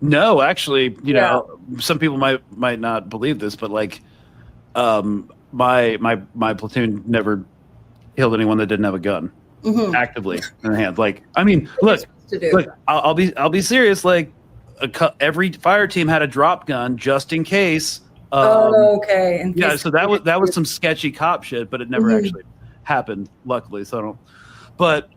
No, actually, you know, some people might not believe this, but like, my platoon never killed anyone that didn't have a gun actively in the hand. Like, I mean, look, I'll be serious. Like, every fire team had a drop gun just in case. Okay. Yeah, so that was some sketchy cop shit, but it never actually happened, luckily. So I don't. But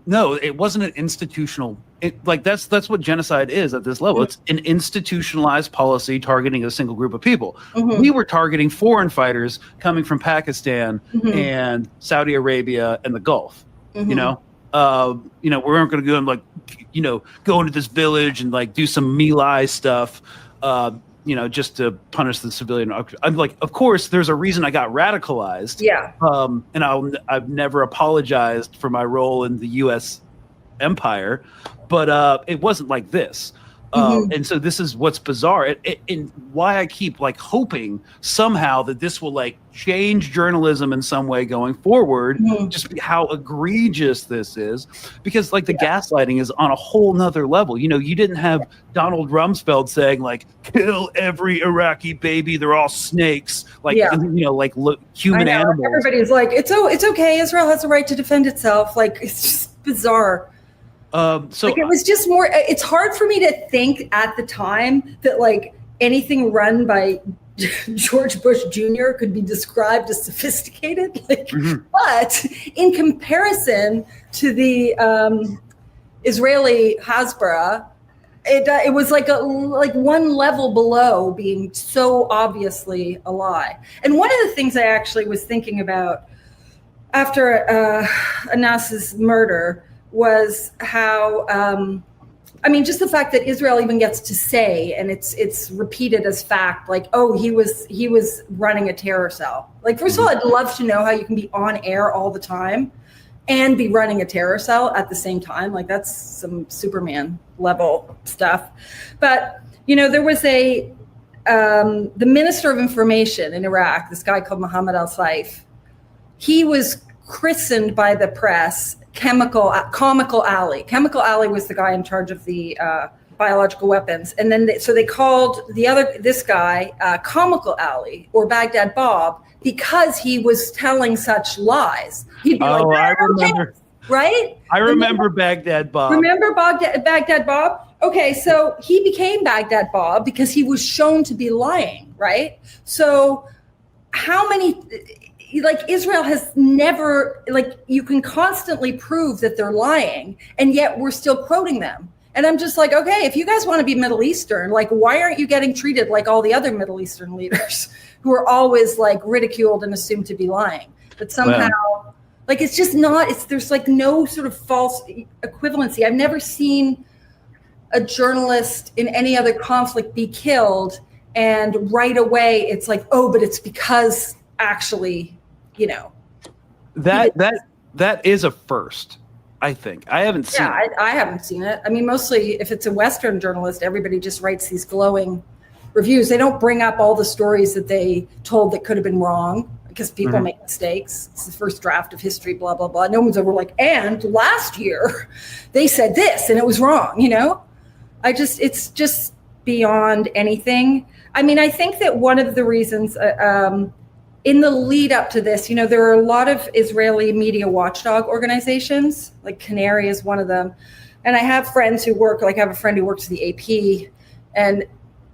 no, it wasn't an institutional. That's what genocide is at this level. It's an institutionalized policy targeting a single group of people. We were targeting foreign fighters coming from Pakistan and Saudi Arabia and the Gulf. You know, we weren't going to go and like, you know, go into this village and like do some My Lai stuff. You know, just to punish the civilian. I'm like, of course, there's a reason I got radicalized. Yeah. And I've never apologized for my role in the U.S. empire, but it wasn't like this. And so this is what's bizarre, and why I keep like hoping somehow that this will like change journalism in some way going forward. Just how egregious this is, because like the gaslighting is on a whole nother level. You know, you didn't have Donald Rumsfeld saying like, kill every Iraqi baby, they're all snakes, like you know, like human animals. Everybody's like, it's okay, Israel has a right to defend itself. Like, it's just bizarre. So like, it was just more, it's hard for me to think at the time that like anything run by George Bush Jr. could be described as sophisticated. Like, but in comparison to the Israeli Hasbara, it was like one level below being so obviously a lie. And one of the things I actually was thinking about after Anas's murder was how I mean, just the fact that Israel even gets to say, and it's repeated as fact, like, oh, he was running a terror cell. Like, first of all, I'd love to know how you can be on air all the time and be running a terror cell at the same time. Like, that's some Superman level stuff. But, there was the Minister of Information in Iraq, this guy called Mohammed al-Sharif. He was christened by the press Comical Alley. Chemical Alley was the guy in charge of the biological weapons, and then they called this guy Comical Alley or Baghdad Bob because he was telling such lies. He'd be I remember. Right? I remember Baghdad Bob. Remember Baghdad Bob? Okay, so he became Baghdad Bob because he was shown to be lying, right? So how many? Like, Israel has never, like, you can constantly prove that they're lying, and yet we're still quoting them. And I'm just like, okay, if you guys want to be Middle Eastern, like, why aren't you getting treated like all the other Middle Eastern leaders who are always, like, ridiculed and assumed to be lying? But somehow, like, it's just not, there's, like, no sort of false equivalency. I've never seen a journalist in any other conflict be killed, and right away it's like, oh, but it's because actually, that is a first, I think. I haven't seen it. I haven't seen it. I mean, mostly if it's a Western journalist, everybody just writes these glowing reviews. They don't bring up all the stories that they told that could have been wrong, because people make mistakes. It's the first draft of history, blah, blah, blah. No one's ever like, and last year they said this and it was wrong, it's just beyond anything. I mean, I think that one of the reasons, in the lead up to this, there are a lot of Israeli media watchdog organizations, like Canary is one of them. And I have friends who work, like I have a friend who works at the AP, and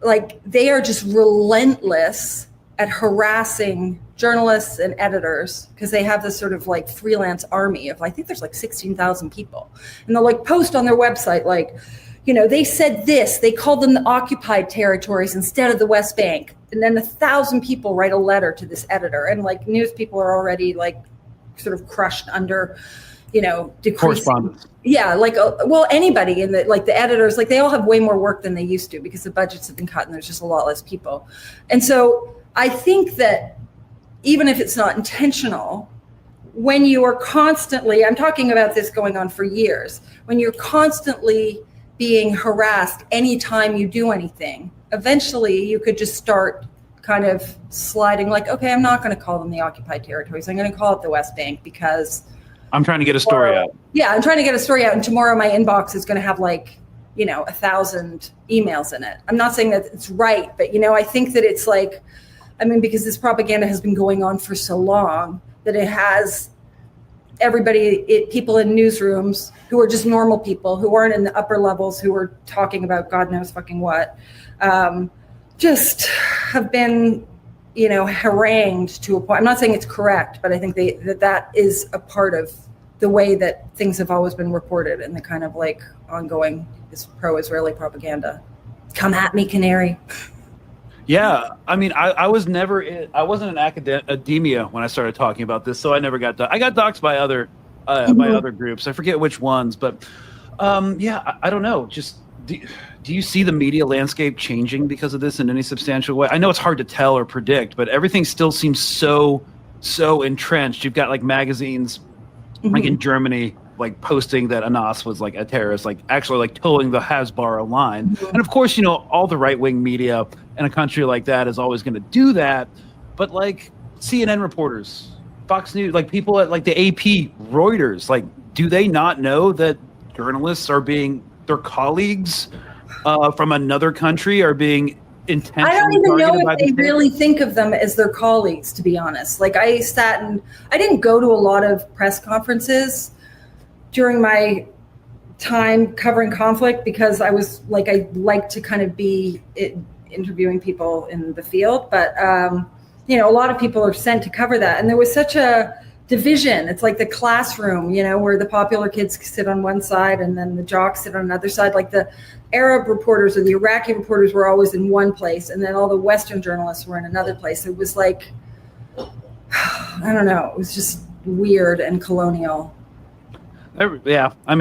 like they are just relentless at harassing journalists and editors because they have this sort of like freelance army of, I think there's like 16,000 people. And they'll like post on their website, like, they said this, they called them the occupied territories instead of the West Bank. And then 1,000 people write a letter to this editor, and like news people are already like sort of crushed under, decreasing. Correspondence. Yeah. Like, anybody in the editors, like they all have way more work than they used to because the budgets have been cut and there's just a lot less people. And so I think that even if it's not intentional, when you are constantly, I'm talking about this going on for years, when you're constantly being harassed anytime you do anything, eventually you could just start kind of sliding like, okay, I'm not going to call them the occupied territories. I'm going to call it the West Bank because I'm trying to get a story out. Yeah, I'm trying to get a story out. And tomorrow my inbox is going to have like, 1,000 emails in it. I'm not saying that it's right, but, I think that it's like, because this propaganda has been going on for so long that it has people in newsrooms who are just normal people who aren't in the upper levels who are talking about God knows fucking what, just have been, harangued to a point. I'm not saying it's correct, but I think that is a part of the way that things have always been reported and the kind of like ongoing pro-Israeli propaganda. Come at me, Canary. Yeah, I wasn't in academia when I started talking about this, so I never got I got doxxed by other groups. I forget which ones, but I don't know. Just do you see the media landscape changing because of this in any substantial way? I know it's hard to tell or predict, but everything still seems so entrenched. You've got like magazines, like in Germany, like posting that Anas was like a terrorist, like actually like towing the Hasbara line. And of course, all the right-wing media in a country like that is always going to do that. But like CNN reporters, Fox News, like people at like the AP, Reuters, like, do they not know that journalists are their colleagues from another country are being intentionally I don't even know if they state? really think of them as their colleagues, to be honest. Like I didn't go to a lot of press conferences during my time covering conflict because I like to kind of be interviewing people in the field. But, a lot of people are sent to cover that. And there was such a division. It's like the classroom, where the popular kids sit on one side and then the jocks sit on another side. Like the Arab reporters or the Iraqi reporters were always in one place. And then all the Western journalists were in another place. It was like, I don't know. It was just weird and colonial. Yeah, I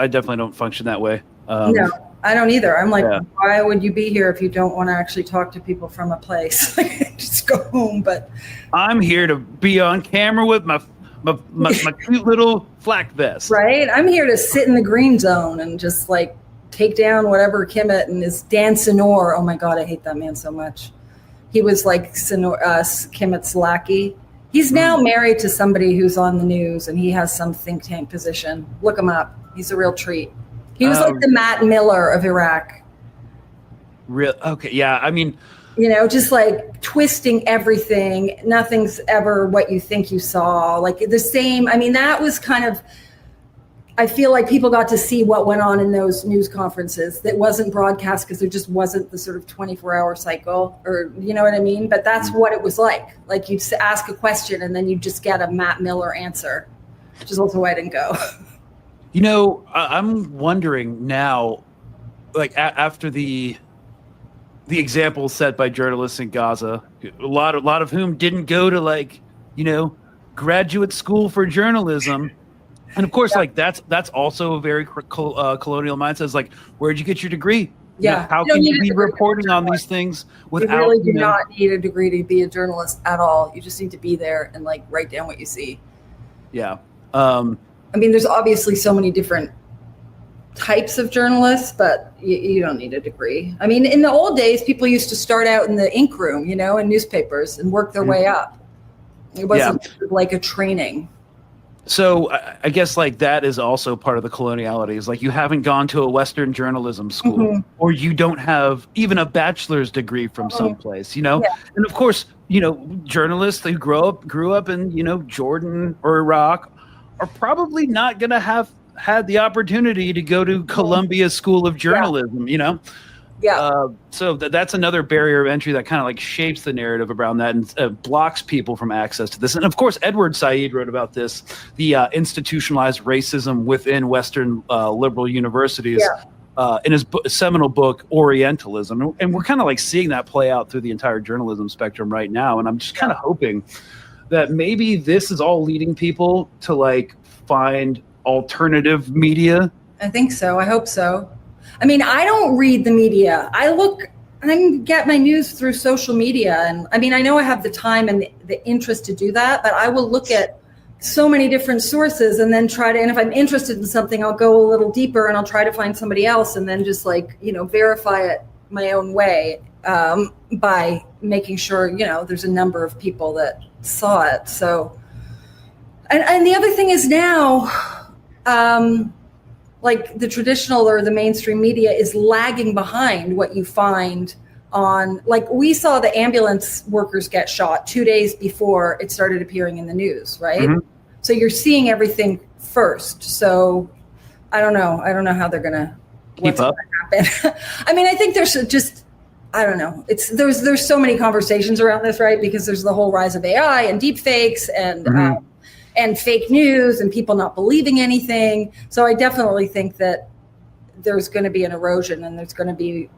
definitely don't function that way. No, I don't either. I'm like, Yeah. why would you be here if you don't want to actually talk to people from a place? Just go home. But I'm here to be on camera with my cute little flak vest. right, I'm here to sit in the green zone and just like take down whatever Kimmett and his Dan Senor. Oh my God, I hate that man so much. He was like Kimmett's lackey. He's now married to somebody who's on the news, and he has some think tank position. Look him up. He's a real treat. He was like the Matt Miller of Iraq. Okay, yeah. I mean, Just like twisting everything. Nothing's ever what you think you saw. Like the same. I mean, that was kind of. I feel like people got to see what went on in those news conferences that wasn't broadcast because there just wasn't the sort of 24-hour cycle, or you know what I mean? But that's what it was like. Like you'd ask a question and then you'd just get a Matt Miller answer, which is also why I didn't go. I'm wondering now, like after the example set by journalists in Gaza, a lot of whom didn't go to graduate school for journalism. And of course, like that's also a very colonial mindset. It's like, where'd you get your degree? Yeah. How can you be reporting on these things without? You really do not need a degree to be a journalist at all. You just need to be there and like write down what you see. Yeah. I mean, there's obviously so many different types of journalists, but you don't need a degree. I mean, in the old days, people used to start out in the ink room, in newspapers and work their way up. It wasn't like a training. So I guess like that is also part of the coloniality, is like you haven't gone to a Western journalism school, or you don't have even a bachelor's degree from someplace, And of course, journalists who grew up in, Jordan or Iraq are probably not going to have had the opportunity to go to Columbia School of Journalism, Yeah. So that's another barrier of entry that kind of like shapes the narrative around that and blocks people from access to this. And of course, Edward Said wrote about this, the institutionalized racism within Western liberal universities in his seminal book, Orientalism. And we're kind of like seeing that play out through the entire journalism spectrum right now. And I'm just kind of hoping that maybe this is all leading people to like find alternative media. I think so. I hope so. I mean, I don't read the media. I get my news through social media. And I mean, I know I have the time and the interest to do that, but I will look at so many different sources and then and if I'm interested in something, I'll go a little deeper and I'll try to find somebody else and then just like, verify it my own way by making sure, there's a number of people that saw it. So, and the other thing is now, like the traditional or the mainstream media is lagging behind what you find on, like we saw the ambulance workers get shot 2 days before it started appearing in the news, right? Mm-hmm. So you're seeing everything first. So I don't know how they're going to keep up. Happen. I mean, I think there's just, I don't know. There's so many conversations around this, right? Because there's the whole rise of AI and deep fakes and fake news and people not believing anything. So I definitely think that there's going to be an erosion and there's going to be,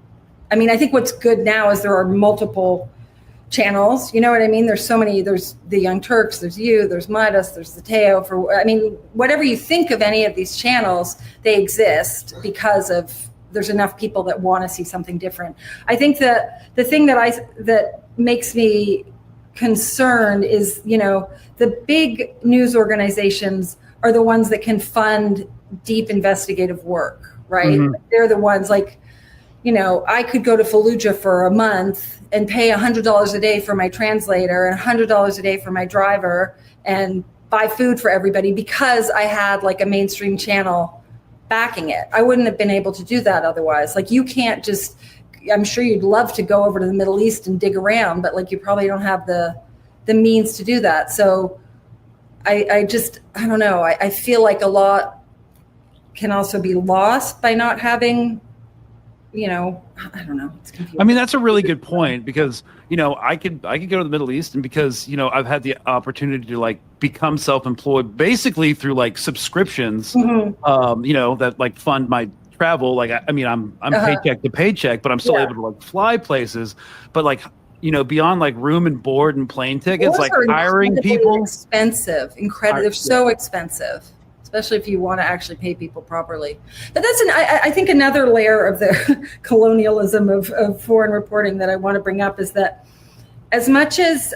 I mean, I think what's good now is there are multiple channels. You know what I mean? There's so many, there's the Young Turks, there's you, there's Midas, there's the Teo. Whatever you think of any of these channels, they exist because there's enough people that want to see something different. I think that the thing that makes me concerned is, the big news organizations are the ones that can fund deep investigative work, right? Mm-hmm. They're the ones like, I could go to Fallujah for a month and pay $100 a day for my translator and $100 a day for my driver and buy food for everybody because I had like a mainstream channel backing it. I wouldn't have been able to do that otherwise. Like you can't just, I'm sure you'd love to go over to the Middle East and dig around, but like you probably don't have the means to do that. So I don't know. I feel like a lot can also be lost by not having, I don't know. It's confusing. I mean, that's a really good point because, I could go to the Middle East and because, I've had the opportunity to like become self-employed basically through like subscriptions, that like fund my travel. Like, I'm paycheck to paycheck, but I'm still able to like fly places. But like, beyond like room and board and plane tickets, like hiring people, expensive, incredible. They're so expensive. especially if you want to actually pay people properly. But that's I think another layer of the colonialism of foreign reporting that I want to bring up is that as much as,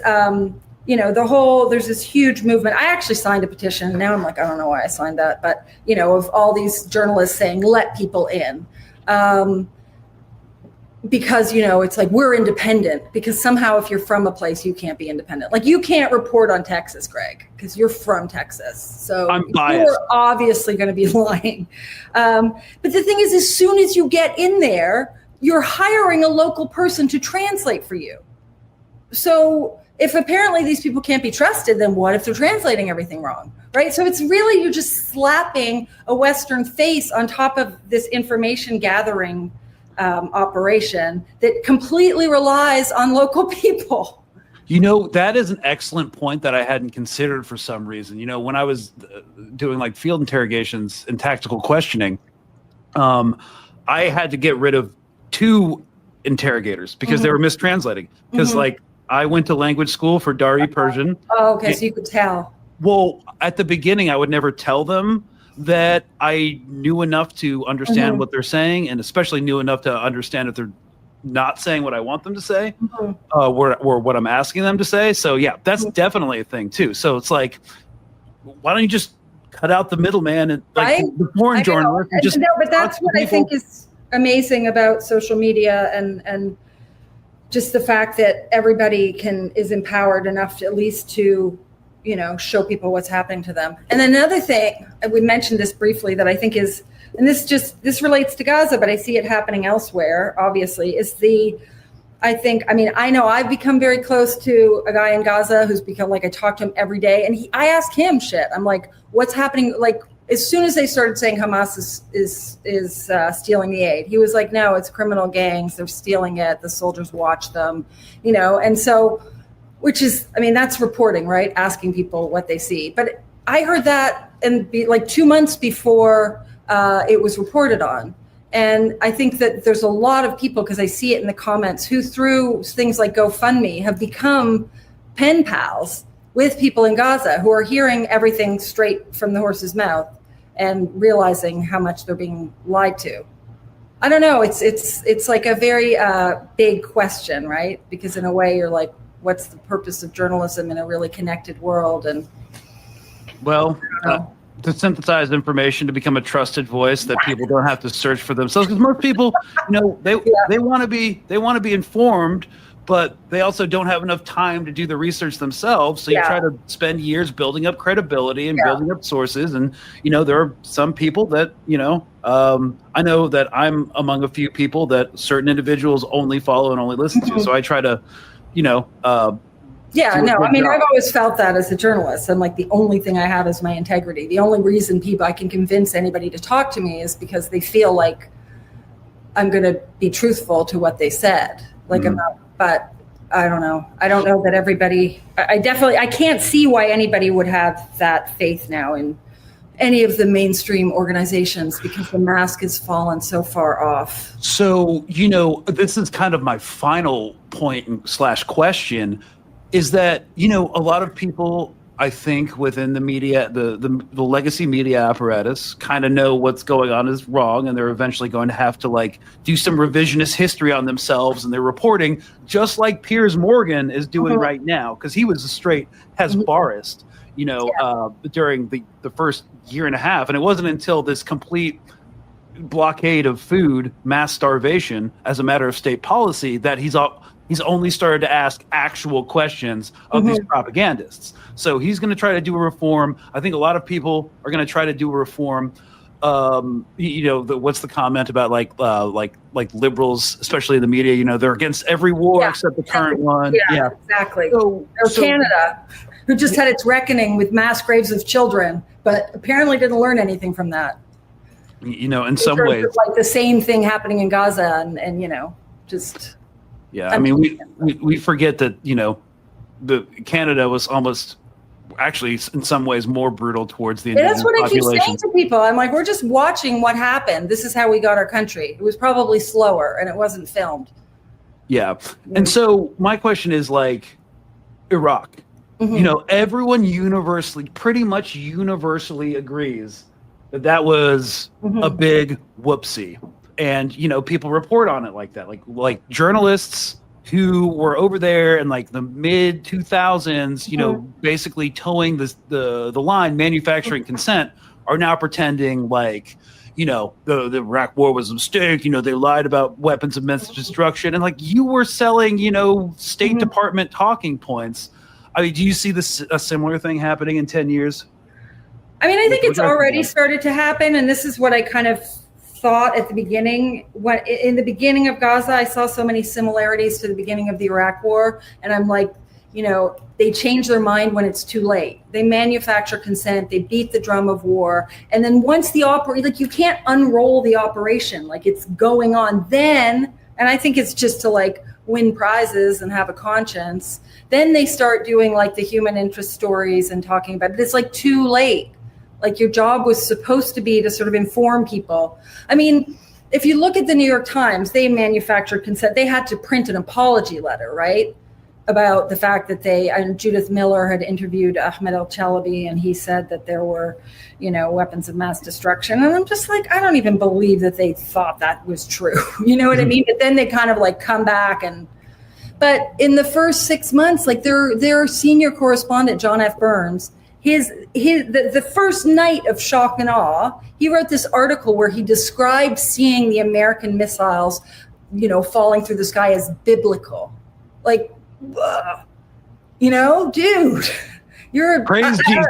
there's this huge movement. I actually signed a petition. Now I'm like, I don't know why I signed that, but, of all these journalists saying, let people in. Because, it's like we're independent, because somehow if you're from a place, you can't be independent. Like you can't report on Texas, Greg, because you're from Texas. So I'm biased. You're obviously going to be lying. But the thing is, as soon as you get in there, you're hiring a local person to translate for you. So if apparently these people can't be trusted, then what if they're translating everything wrong, right? So it's really, you're just slapping a Western face on top of this information gathering operation that completely relies on local people. That is an excellent point that I hadn't considered for some reason. When I was doing like field interrogations and tactical questioning, I had to get rid of 2 interrogators because they were mistranslating. Because I went to language school for Dari Persian. Oh, okay, so you could tell. Well, at the beginning, I would never tell them that I knew enough to understand what they're saying, and especially knew enough to understand if they're not saying what I want them to say, or what I'm asking them to say. So yeah, that's definitely a thing too. So it's like, why don't you just cut out the middleman and like the foreign journalist? But that's what I think is amazing about social media and just the fact that everybody is empowered enough to at least to show people what's happening to them. And then another thing, and we mentioned this briefly, that I think is, and this relates to Gaza, but I see it happening elsewhere, obviously, is I know I've become very close to a guy in Gaza who's become like, I talk to him every day, and I ask him shit. I'm like, what's happening? Like, as soon as they started saying Hamas is stealing the aid, he was like, no, it's criminal gangs. They're stealing it. The soldiers watch them, and so, which is, that's reporting, right? Asking people what they see. But I heard that like 2 months before it was reported on. And I think that there's a lot of people, because I see it in the comments, who through things like GoFundMe have become pen pals with people in Gaza who are hearing everything straight from the horse's mouth and realizing how much they're being lied to. I don't know. It's like a very big question, right? Because in a way you're like, what's the purpose of journalism in a really connected world? And to synthesize information, to become a trusted voice that people don't have to search for themselves. Because most people, they want to be informed, but they also don't have enough time to do the research themselves. So you try to spend years building up credibility and building up sources. And there are some people that I know that I'm among a few people that certain individuals only follow and only listen to. So I try to I've always felt that as a journalist. I'm like, the only thing I have is my integrity. The only reason I can convince anybody to talk to me is because they feel like I'm going to be truthful to what they said. Like I'm not, but I don't know. I don't know that everybody, I can't see why anybody would have that faith now in any of the mainstream organizations, because the mask has fallen so far off. So, this is kind of my final point / question, is that, a lot of people, I think, within the media, the legacy media apparatus kind of know what's going on is wrong, and they're eventually going to have to do some revisionist history on themselves, and they're reporting just like Piers Morgan is doing right now, because he was a straight Hezbollahist. During the first year and a half. And it wasn't until this complete blockade of food, mass starvation, as a matter of state policy, that he's only started to ask actual questions of these propagandists. So he's going to try to do a reform. I think a lot of people are going to try to do a reform. What's the comment about like liberals, especially in the media, they're against every war except the current one. Yeah, exactly. So Canada, who just had its reckoning with mass graves of children, but apparently didn't learn anything from that. In some ways, like the same thing happening in Gaza, and just. Yeah, I mean, we forget that the Canada was almost actually in some ways more brutal towards the indigenous population. That's what I keep saying to people. I'm like, we're just watching what happened. This is how we got our country. It was probably slower, and it wasn't filmed. Yeah, and so my question is Iraq. Everyone pretty much universally agrees that was a big whoopsie. And, people report on it like that. Like journalists who were over there in like the mid 2000s, basically towing the line, manufacturing consent, are now pretending like, the Iraq war was a mistake. They lied about weapons of mass destruction. And like you were selling, State Department talking points. I mean, do you see a similar thing happening in 10 years? I mean, I think it's already started to happen. And this is what I kind of thought at the beginning. In the beginning of Gaza, I saw so many similarities to the beginning of the Iraq war. And I'm like, they change their mind when it's too late. They manufacture consent. They beat the drum of war. And then once the you can't unroll the operation. Like it's going on then. And I think it's just to like win prizes and have a conscience. Then they start doing like the human interest stories and talking about it. It's like too late. Like your job was supposed to be to sort of inform people. I mean, if you look at the New York Times, they manufactured consent. They had to print an apology letter, right? About the fact that Judith Miller had interviewed Ahmed al-Chalabi, and he said that there were, weapons of mass destruction. And I'm just like, I don't even believe that they thought that was true. You know what I mean? But then they kind of like come back but in the first 6 months, like their senior correspondent, John F. Burns, the first night of shock and awe, he wrote this article where he described seeing the American missiles, falling through the sky as biblical. Like, dude, you're praise Jesus.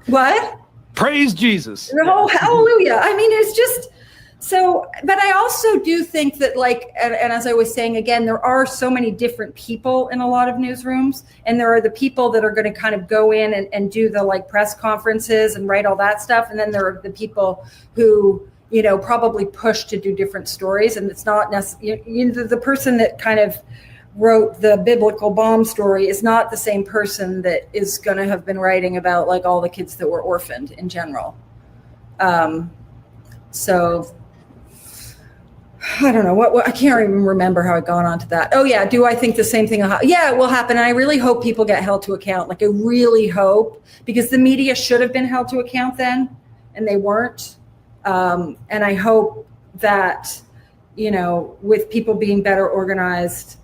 What? Praise Jesus. Oh, hallelujah. I mean, it's just so, but I also do think that and as I was saying, again, there are so many different people in a lot of newsrooms, and there are the people that are going to kind of go in and do the like press conferences and write all that stuff. And then there are the people who, probably push to do different stories. And it's not necessarily, the person that kind of wrote the biblical bomb story is not the same person that is going to have been writing about like all the kids that were orphaned in general. So I don't know what I can't even remember how I got onto that. Oh yeah. Do I think the same thing? Yeah, it will happen. And I really hope people get held to account. Like I really hope, because the media should have been held to account then and they weren't. And I hope that, with people being better organized,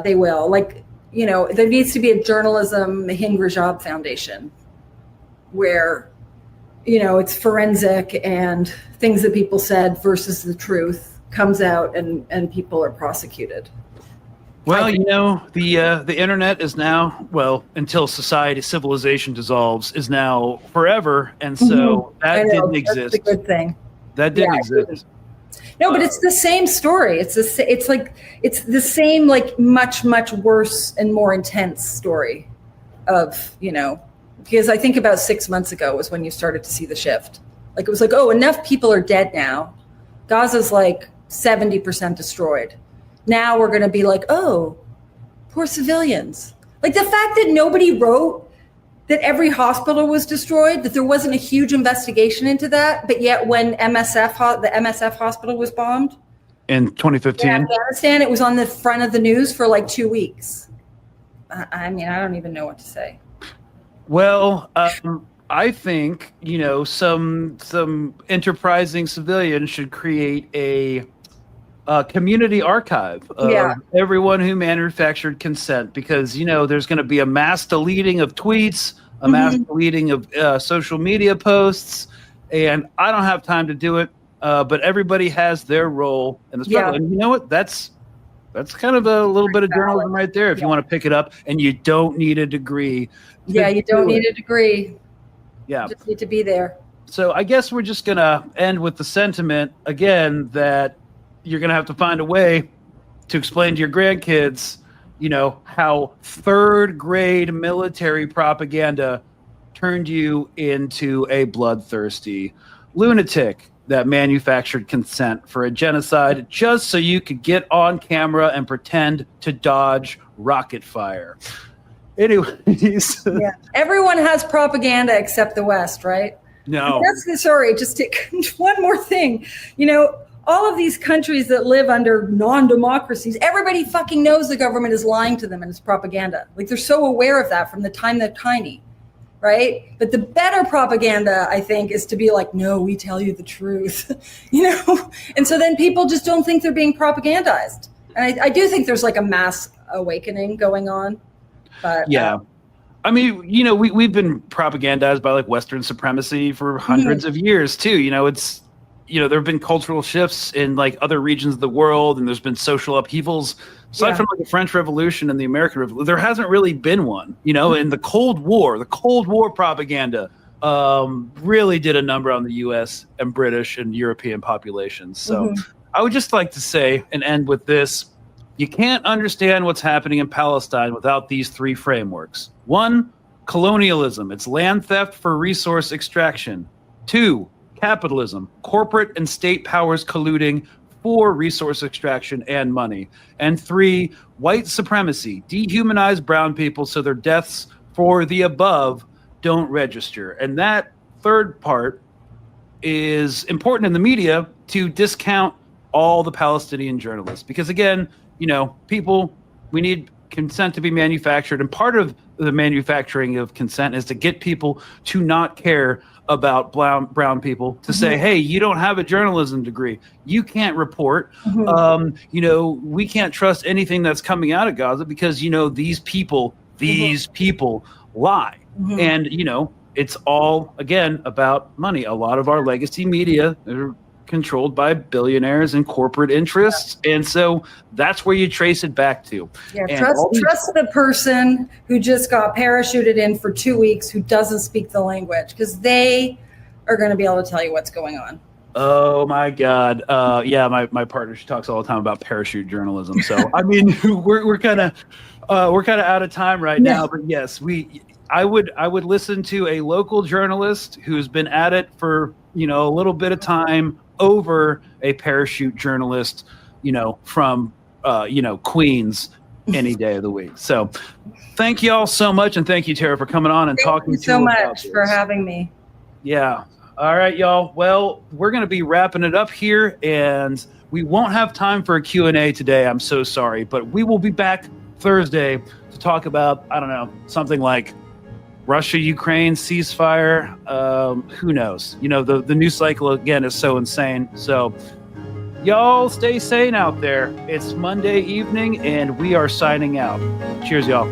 they will. Like, there needs to be a journalism Hind Rajab Foundation where, it's forensic and things that people said versus the truth comes out and people are prosecuted. Well, the internet is now, until civilization dissolves, is now forever. And so that didn't exist. That's a good thing. That didn't exist. No, but it's the same story. It's the same, like much, much worse and more intense story of, because I think about 6 months ago was when you started to see the shift. Like it was like, oh, enough people are dead now. Gaza's like 70% destroyed. Now we're going to be like, oh, poor civilians. Like the fact that nobody wrote that every hospital was destroyed, that there wasn't a huge investigation into that, but yet when the MSF hospital was bombed in 2015 in Afghanistan, it was on the front of the news for like 2 weeks. I mean, I don't even know what to say. Well, I think, some enterprising civilians should create a community archive of everyone who manufactured consent, because, there's going to be a mass deleting of tweets, a mass deleting of social media posts, and I don't have time to do it, but everybody has their role in the struggle. And you know what? That's kind of a little bit of journalism right there if you want to pick it up, and you don't need a degree. Yeah, you don't need a degree. Yeah. You just need to be there. So I guess we're just going to end with the sentiment, again, that you're going to have to find a way to explain to your grandkids, how third grade military propaganda turned you into a bloodthirsty lunatic that manufactured consent for a genocide just so you could get on camera and pretend to dodge rocket fire. Anyways. Yeah. Everyone has propaganda except the West, right? No. That's the story. Just one more thing. all of these countries that live under non-democracies, everybody fucking knows the government is lying to them and it's propaganda. Like, they're so aware of that from the time they're tiny, right? But the better propaganda, I think, is to be like, no, we tell you the truth, you know? And so then people just don't think they're being propagandized. And I do think there's like a mass awakening going on. But yeah. I mean, you know, we've been propagandized by like Western supremacy for hundreds of years too. You know, it's, you know, there have been cultural shifts in like other regions of the world, and there's been social upheavals. Aside from like the French Revolution and the American Revolution, there hasn't really been one, you know. And the Cold War propaganda really did a number on the U.S. and British and European populations. So I would just like to say and end with this. You can't understand what's happening in Palestine without these three frameworks. 1, colonialism. It's land theft for resource extraction. 2, capitalism, corporate and state powers colluding for resource extraction and money. And 3, white supremacy, dehumanize brown people so their deaths for the above don't register. And that third part is important in the media to discount all the Palestinian journalists. Because again, you know, we need consent to be manufactured. And part of the manufacturing of consent is to get people to not care about brown people, to say, hey, you don't have a journalism degree. You can't report. You know, we can't trust anything that's coming out of Gaza because, you know, these people lie. And, you know, it's all, again, about money. A lot of our legacy media are controlled by billionaires and corporate interests. And so that's where you trace it back to. Yeah, trust the person who just got parachuted in for 2 weeks who doesn't speak the language, because they are going to be able to tell you what's going on. Oh my God. Yeah, my partner, she talks all the time about parachute journalism. So I mean, we're kind of out of time right now, but yes, I would listen to a local journalist who's been at it for, you know, a little bit of time over a parachute journalist, you know, from, you know, Queens any day of the week. So thank you all so much. And thank you, Tara, for coming on and talking to us. Thank you so much for having me. Yeah. All right, y'all. Well, we're going to be wrapping it up here, and we won't have time for a Q&A today. I'm so sorry, but we will be back Thursday to talk about, I don't know, something like Russia-Ukraine ceasefire. Who knows? You know, the news cycle, again, is so insane. So y'all stay sane out there. It's Monday evening, and we are signing out. Cheers, y'all.